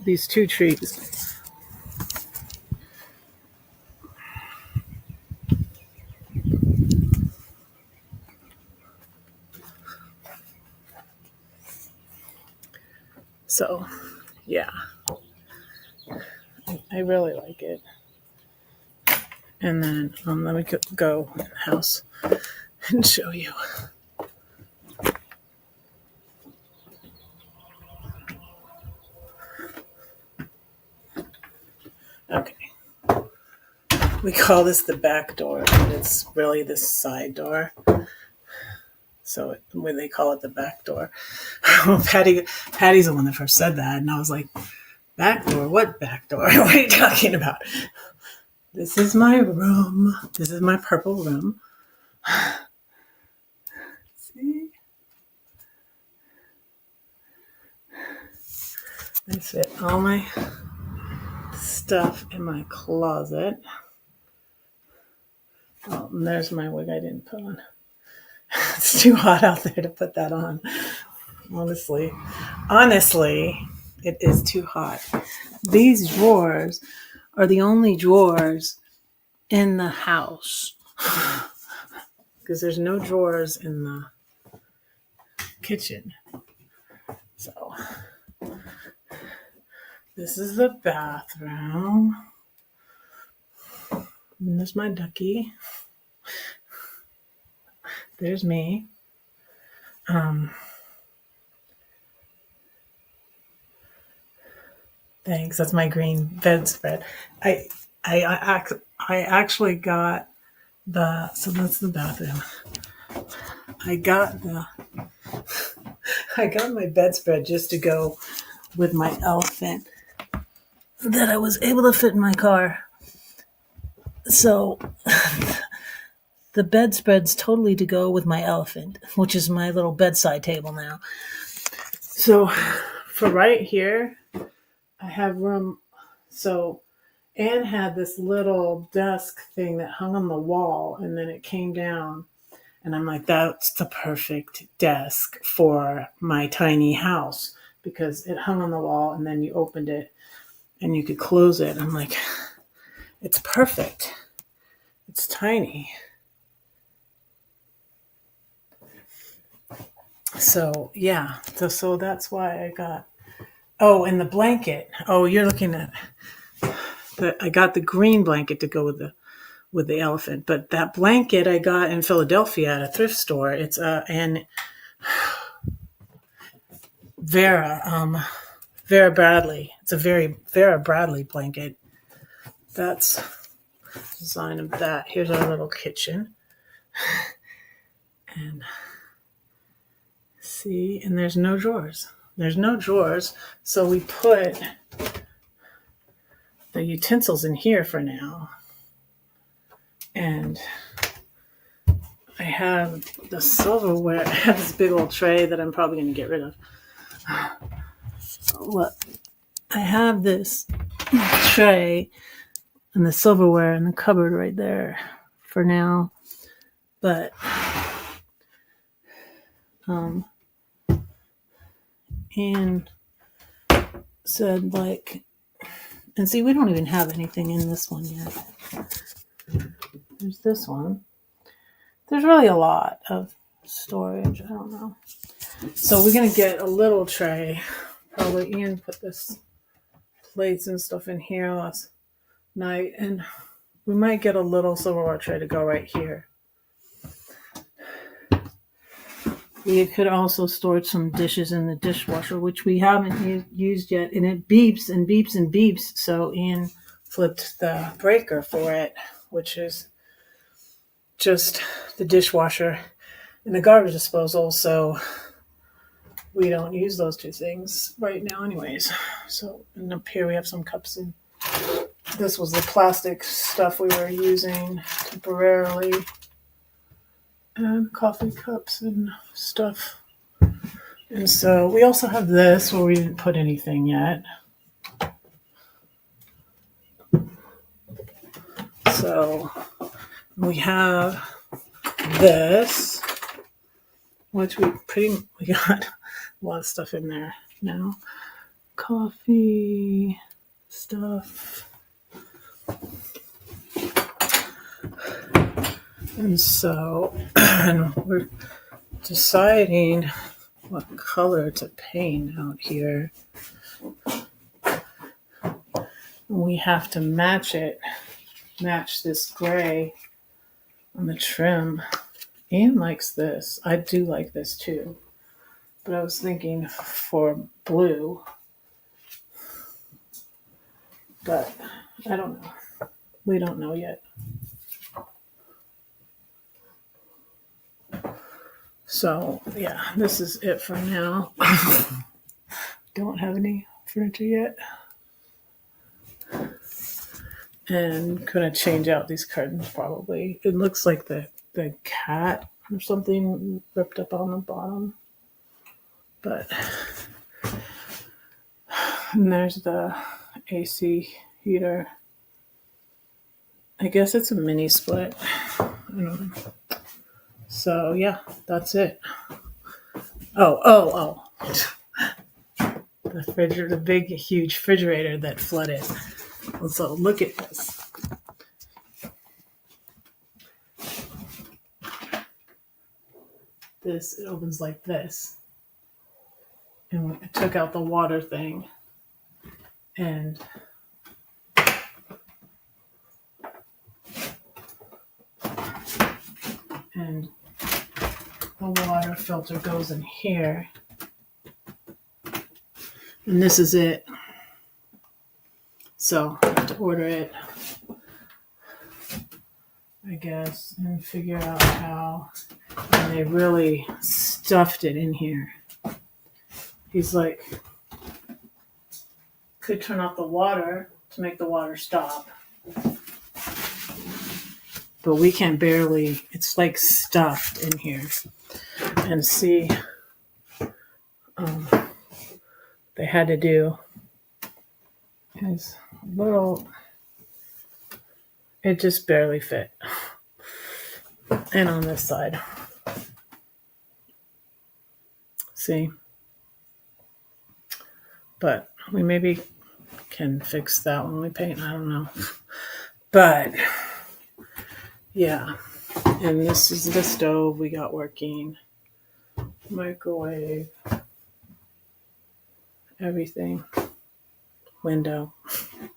these two trees. So, yeah, I really like it. And then let me go in the house and show you. Okay. We call this the back door, but it's really this side door. So when they call it the back door. Well, Patty's the one that first said that, and I was like, back door? What back door? What are you talking about? This is my room. This is my purple room. See? I fit all my stuff in my closet. Oh, and there's my wig I didn't put on. It's too hot out there to put that on. Honestly, it is too hot. These drawers are the only drawers in the house because there's no drawers in the kitchen. So this is the bathroom. And there's my ducky. There's me. Thanks. That's my green bedspread. I actually got so that's the bathroom. I got my bedspread just to go with my elephant that I was able to fit in my car. So the bedspread's totally to go with my elephant, which is my little bedside table now. So for right here, I have room. So Anne had this little desk thing that hung on the wall, and then it came down. And I'm like, that's the perfect desk for my tiny house because it hung on the wall, and then you opened it and you could close it. I'm like, it's perfect. It's tiny. So yeah, so that's why I got. Oh, and the blanket. Oh, you're looking at. I got the green blanket to go with the elephant, but that blanket I got in Philadelphia at a thrift store. It's and Vera Bradley. It's a very Vera Bradley blanket. That's the design of that. Here's our little kitchen. And see, and there's no drawers. There's no drawers, so we put the utensils in here for now. And I have the silverware. I have this big old tray that I'm probably going to get rid of. Look, I have this tray and the silverware in the cupboard right there for now. But Anne said, like, and see, we don't even have anything in this one yet. There's this one. There's really a lot of storage. I don't know. So we're going to get a little tray. Probably Ian put this plates and stuff in here last night. And we might get a little silverware tray to go right here. We could also store some dishes in the dishwasher, which we haven't used yet. And it beeps and beeps and beeps. So Ian flipped the breaker for it, which is just the dishwasher and the garbage disposal. So we don't use those two things right now anyways. So, and up here we have some cups, and this was the plastic stuff we were using temporarily, and coffee cups and stuff. And so we also have this where we didn't put anything yet. So we have this, which we got a lot of stuff in there now. Coffee stuff. And so and we're deciding what color to paint out here. We have to match this gray on the trim. Ian likes this. I do like this too. But I was thinking for blue. But I don't know. We don't know yet. So, yeah, this is it for now. Don't have any furniture yet. And gonna change out these curtains probably. It looks like the cat or something ripped up on the bottom. But, and there's the AC heater. I guess it's a mini split. I don't know. So yeah, that's it. Oh. The big, huge refrigerator that flooded. So look at this. It opens like this. And I took out the water thing. And the water filter goes in here. And this is it. So I have to order it, I guess, and figure out how. And they really stuffed it in here. He's like, could turn off the water to make the water stop. But we can barely, it's like stuffed in here. And see, they had to do is little, it just barely fit. And on this side, see, but we maybe can fix that when we paint. I don't know, but yeah. And this is the stove we got working, microwave, everything, window.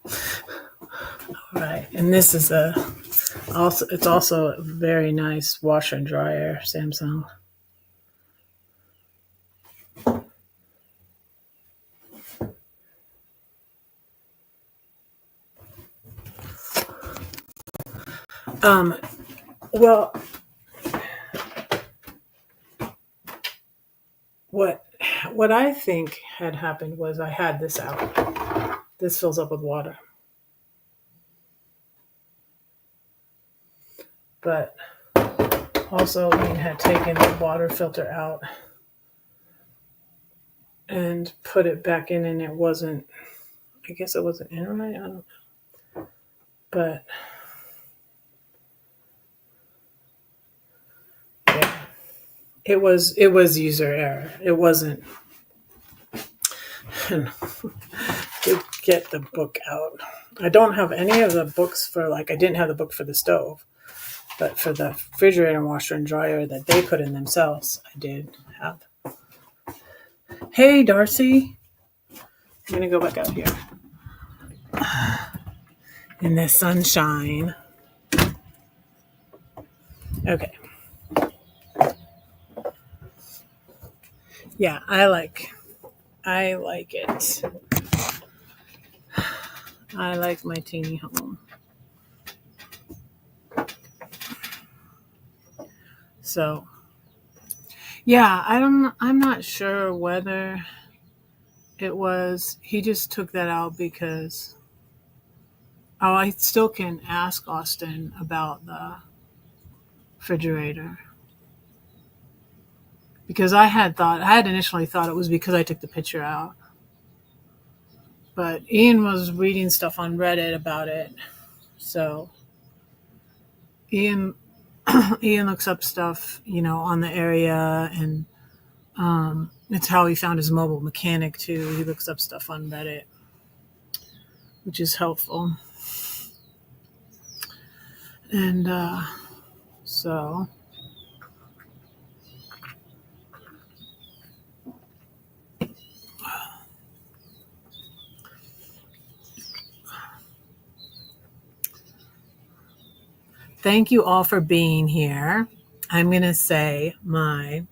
All right, and this is it's also a very nice washer and dryer, Samsung. Um, well, what I think had happened was I had this out. This fills up with water, but also Ian had taken the water filter out and put it back in, and it wasn't. I guess it wasn't in right. I don't know, but yeah, it was. It was user error. It wasn't. To get the book out. I don't have any of the books for I didn't have the book for the stove, but for the refrigerator, washer, and dryer that they put in themselves, I did have. Hey, Darcy. I'm going to go back out here in the sunshine. Okay. Yeah, I like it. I like my teeny home. So, yeah, I'm not sure whether it was he just took that out because I still can ask Austin about the refrigerator because I had initially thought it was because I took the picture out, but Ian was reading stuff on Reddit about it. So Ian Ian looks up stuff, on the area, and it's how he found his mobile mechanic too. He looks up stuff on Reddit, which is helpful. And so thank you all for being here. I'm going to say my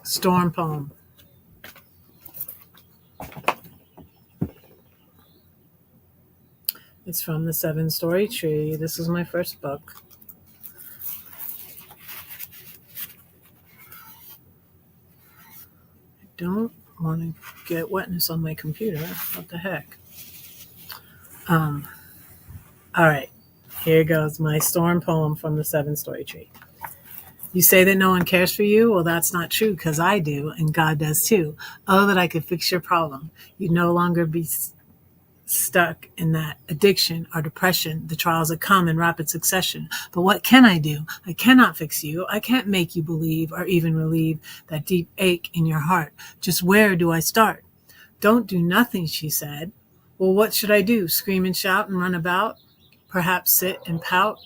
storm poem. It's from the 7-Story Tree. This is my first book. I don't want to get wetness on my computer. What the heck? All right. Here goes my storm poem from the 7-Story Tree. You say that no one cares for you? Well, that's not true because I do, and God does too. Oh, that I could fix your problem. You'd no longer be stuck in that addiction or depression. The trials that come in rapid succession. But what can I do? I cannot fix you. I can't make you believe or even relieve that deep ache in your heart. Just where do I start? Don't do nothing, she said. Well, what should I do? Scream and shout and run about? Perhaps sit and pout?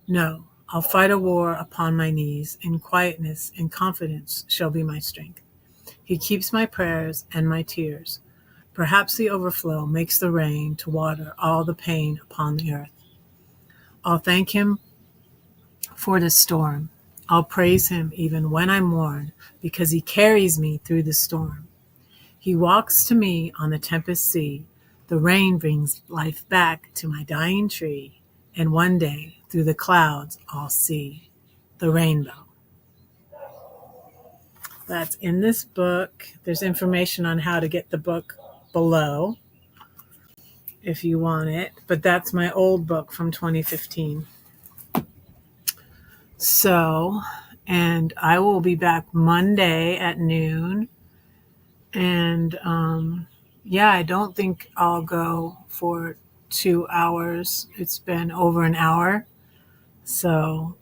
No, I'll fight a war upon my knees. In quietness and confidence shall be my strength. He keeps my prayers and my tears. Perhaps the overflow makes the rain to water all the pain upon the earth. I'll thank him for the storm. I'll praise him even when I mourn, because he carries me through the storm. He walks to me on the tempest sea. The rain brings life back to my dying tree, and one day through the clouds I'll see the rainbow. That's in this book. There's information on how to get the book below if you want it, but that's my old book from 2015. So, and I will be back Monday at noon. And yeah, I don't think I'll go for 2 hours. It's been over an hour. So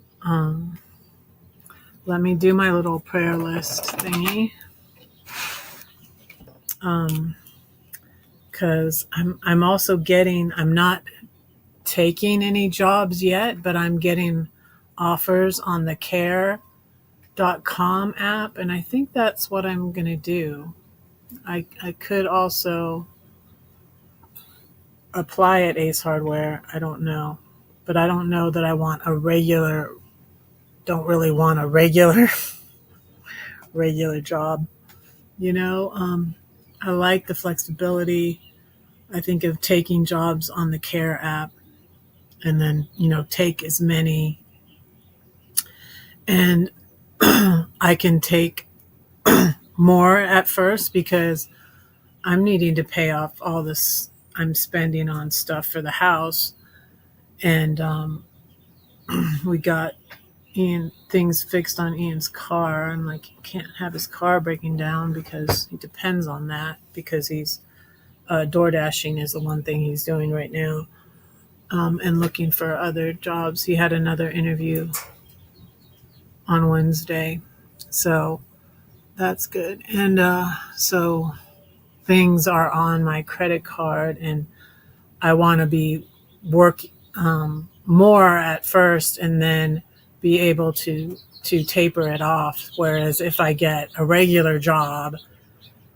let me do my little prayer list thingy. Because I'm also I'm not taking any jobs yet, but I'm getting offers on the care.com app, and I think that's what I'm going to do. I could also apply at Ace Hardware. I don't know, but I don't know that I want don't really want a regular job. I like the flexibility. I think of taking jobs on the Care app, and then, take as many, and I can take more at first because I'm needing to pay off all this I'm spending on stuff for the house. And we got Ian things fixed on Ian's car. I'm like, he can't have his car breaking down because he depends on that, because he's door dashing is the one thing he's doing right now, and looking for other jobs. He had another interview on Wednesday, so that's good. And so things are on my credit card, and I want to be work more at first, and then be able to taper it off. Whereas if I get a regular job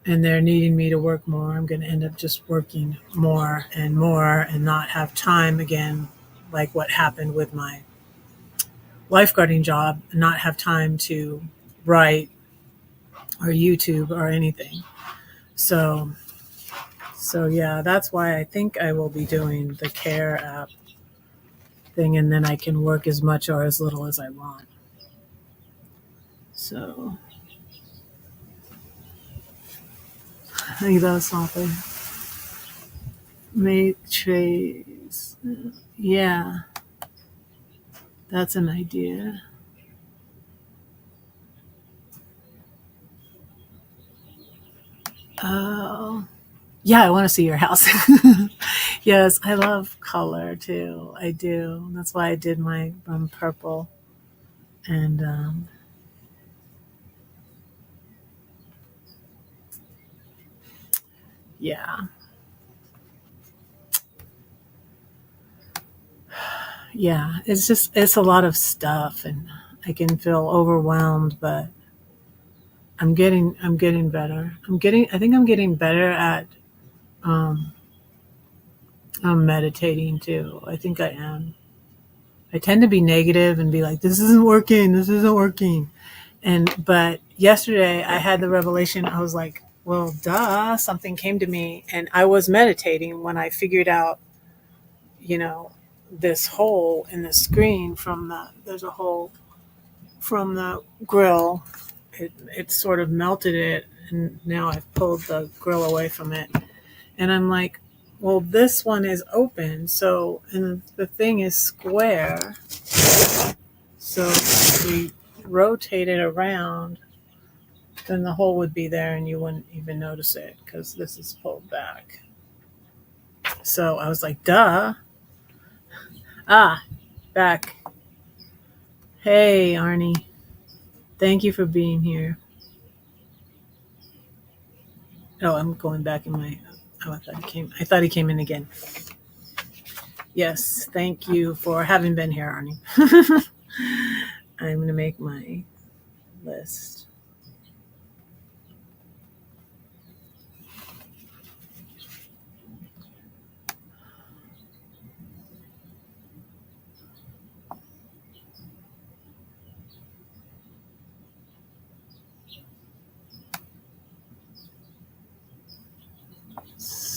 and they're needing me to work more, I'm going to end up just working more and not have time again, like what happened with my lifeguarding job, and not have time to write or YouTube or anything. So yeah, that's why I think I will be doing the Care app thing, and then I can work as much or as little as I want. So I think that's something. Matrix. Yeah, that's an idea. Oh, yeah, I want to see your house. Yes, I love color too. I do. That's why I did my purple. And yeah, yeah. It's a lot of stuff, and I can feel overwhelmed, but I'm getting better. I think I'm getting better at um, meditating too. I think I am. I tend to be negative and be like, this isn't working. This isn't working. But yesterday I had the revelation. I was like, well, duh, something came to me, and I was meditating when I figured out, you know, this hole in the screen there's a hole from the grill. It sort of melted it, and now I've pulled the grill away from it. And I'm like, well, this one is open. So, and the thing is square. So if we rotate it around, then the hole would be there and you wouldn't even notice it because this is pulled back. So I was like, duh. Ah, back. Hey, Arnie. Thank you for being here. Oh, I'm going back in my. Oh, I thought he came in again. Yes, thank you for having been here, Arnie. I'm going to make my list.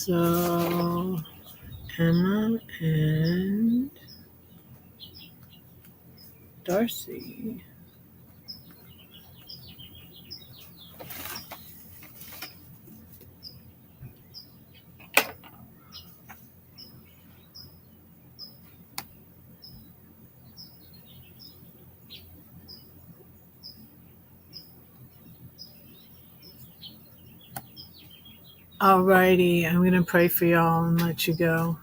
So, Emma and Darcy. Alrighty, I'm going to pray for y'all and let you go.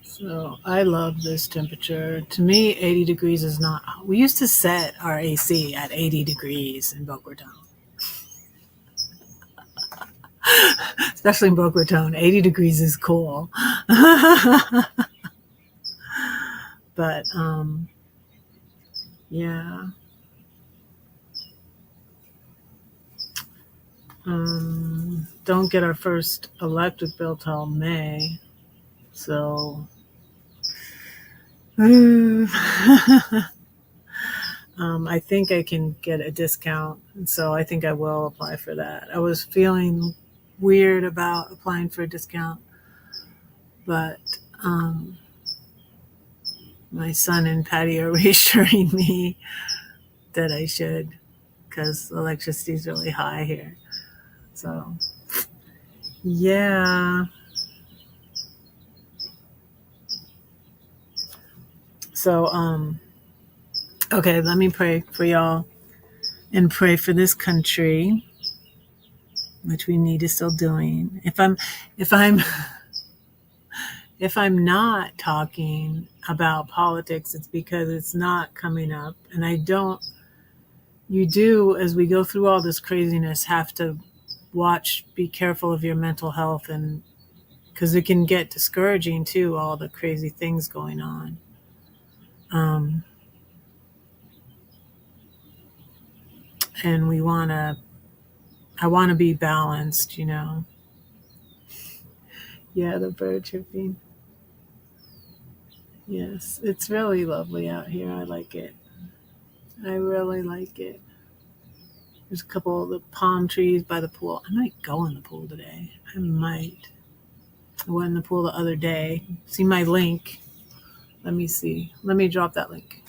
So I love this temperature. To me, 80 degrees is not. We used to set our AC at 80 degrees in Boca Raton, especially in Boca Raton. 80 degrees is cool. But yeah. Um, don't get our first electric bill till May. So I think I can get a discount. And so I think I will apply for that. I was feeling weird about applying for a discount, but my son and Patty are reassuring me that I should, because electricity is really high here. So, yeah. So, okay, let me pray for y'all and pray for this country, which we need is still doing. If I'm if I'm not talking about politics, it's because it's not coming up. And I don't, you do, as we go through all this craziness, have to watch, be careful of your mental health, and because it can get discouraging too, all the crazy things going on. And I want to be balanced, you know. Yeah, the bird chirping. Yes, it's really lovely out here. I like it. I really like it. There's a couple of the palm trees by the pool. I might go in the pool today. I might. I went in the pool the other day. See my link. Let me see. Let me drop that link.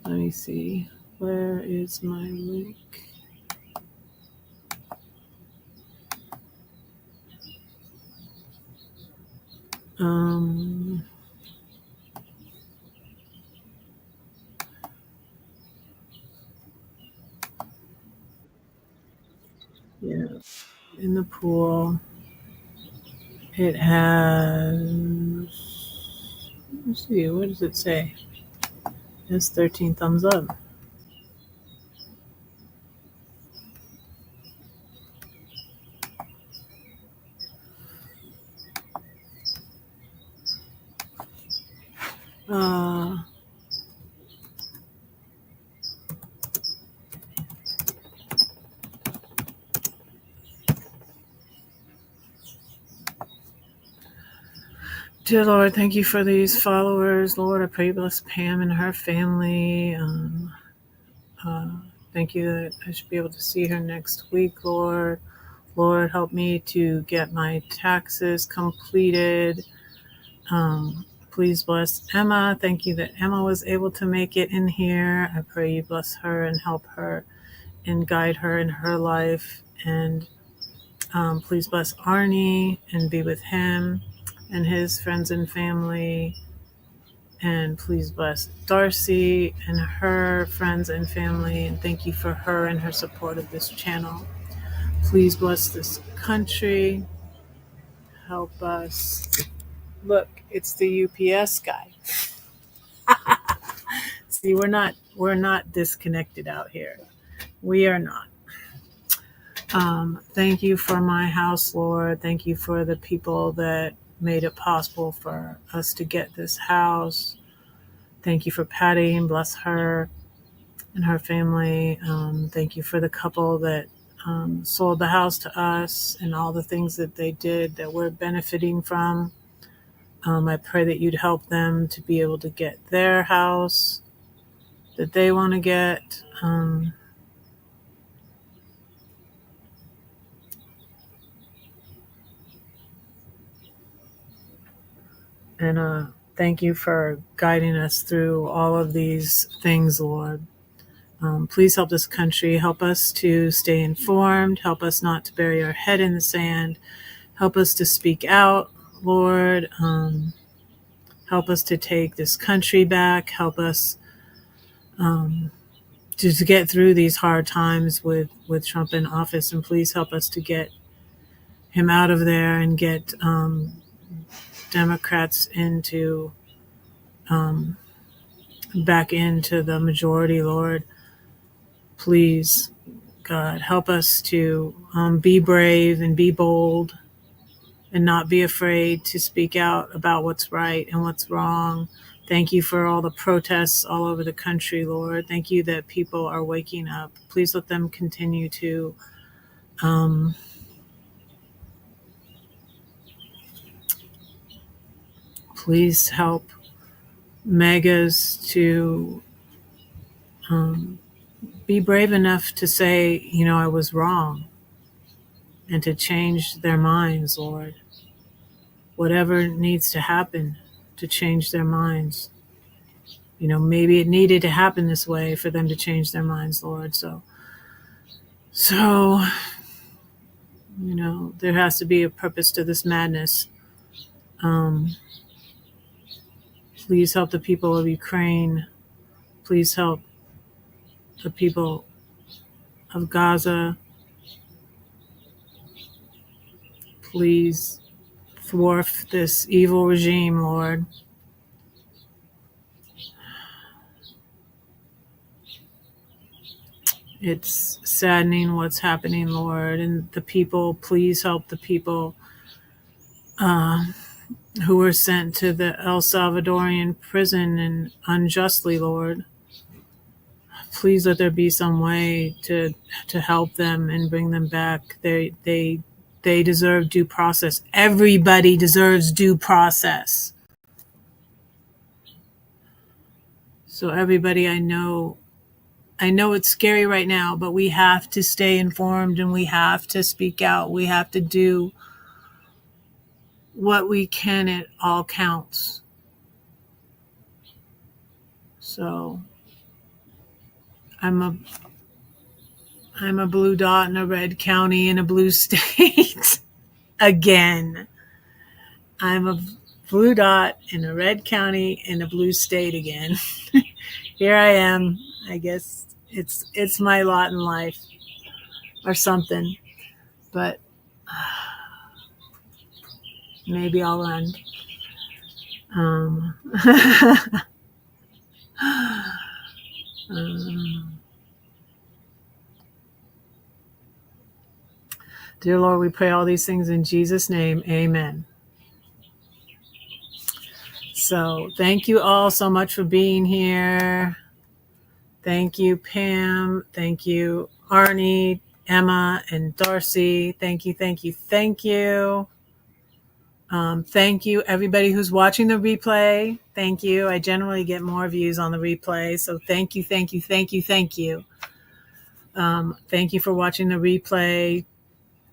Let me see. Where is my link? Yeah, in the pool. It has, let's see, what does it say? It's 13 thumbs up. Dear Lord, thank you for these followers. Lord, I pray bless Pam and her family. Thank you that I should be able to see her next week, Lord. Lord, help me to get my taxes completed. Please bless Emma. Thank you that Emma was able to make it in here. I pray you bless her and help her and guide her in her life. And please bless Arnie and be with him and his friends and family. And please bless Darcy and her friends and family. And thank you for her and her support of this channel. Please bless this country. Help us. Look, it's the UPS guy. See, we're not disconnected out here. We are not. Thank you for my house, Lord. Thank you for the people that made it possible for us to get this house. Thank you for Patty, and bless her and her family. Thank you for the couple that sold the house to us and all the things that they did that we're benefiting from. I pray that you'd help them to be able to get their house that they want to get. And thank you for guiding us through all of these things, Lord. Please help this country. Help us to stay informed. Help us not to bury our head in the sand. Help us to speak out, Lord. Help us to take this country back. Help us to get through these hard times with Trump in office. And please help us to get him out of there and get Democrats into back into the majority, Lord. Please, God, help us to be brave and be bold and not be afraid to speak out about what's right and what's wrong. Thank you for all the protests all over the country, Lord. Thank you that people are waking up. Please let them continue to please help megas to be brave enough to say, I was wrong, and to change their minds, Lord. Whatever needs to happen to change their minds. Maybe it needed to happen this way for them to change their minds, Lord. So, there has to be a purpose to this madness. Please help the people of Ukraine. Please help the people of Gaza. Please thwart this evil regime, Lord. It's saddening what's happening, Lord. And the people, please help the people who were sent to the El Salvadorian prison and unjustly, Lord. Please let there be some way to help them and bring them back. They deserve due process. Everybody deserves due process. So everybody, I know it's scary right now, but we have to stay informed and we have to speak out. We have to do what we can. It all counts. So I'm a blue dot in a red county in a blue state. Again. I'm a blue dot in a red county in a blue state again. Here I am. I guess it's my lot in life or something. But maybe I'll run. Dear Lord, we pray all these things in Jesus' name. Amen. So thank you all so much for being here. Thank you, Pam. Thank you, Arnie, Emma, and Darcy. Thank you, thank you, thank you. Thank you, everybody who's watching the replay. Thank you. I generally get more views on the replay. So thank you, thank you, thank you, thank you. Thank you for watching the replay.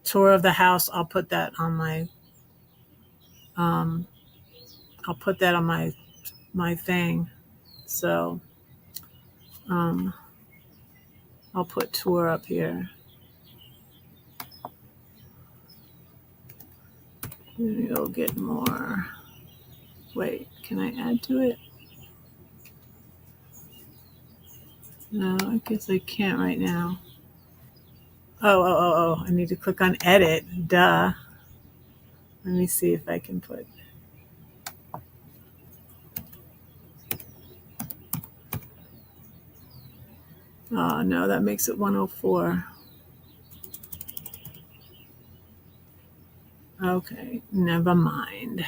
Tour of the house. I'll put that on my my thing. So I'll put tour up here. You'll get more. Wait, can I add to it? No, I guess I can't right now. Oh, I need to click on edit. Duh. Let me see if I can put. Oh, no, that makes it 104. Okay, never mind.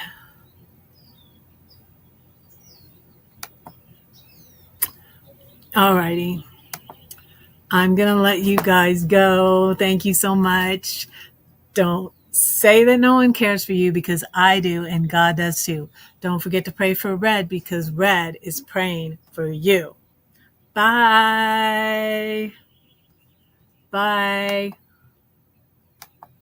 Alrighty. I'm going to let you guys go. Thank you so much. Don't say that no one cares for you, because I do, and God does too. Don't forget to pray for Red, because Red is praying for you. Bye. Bye.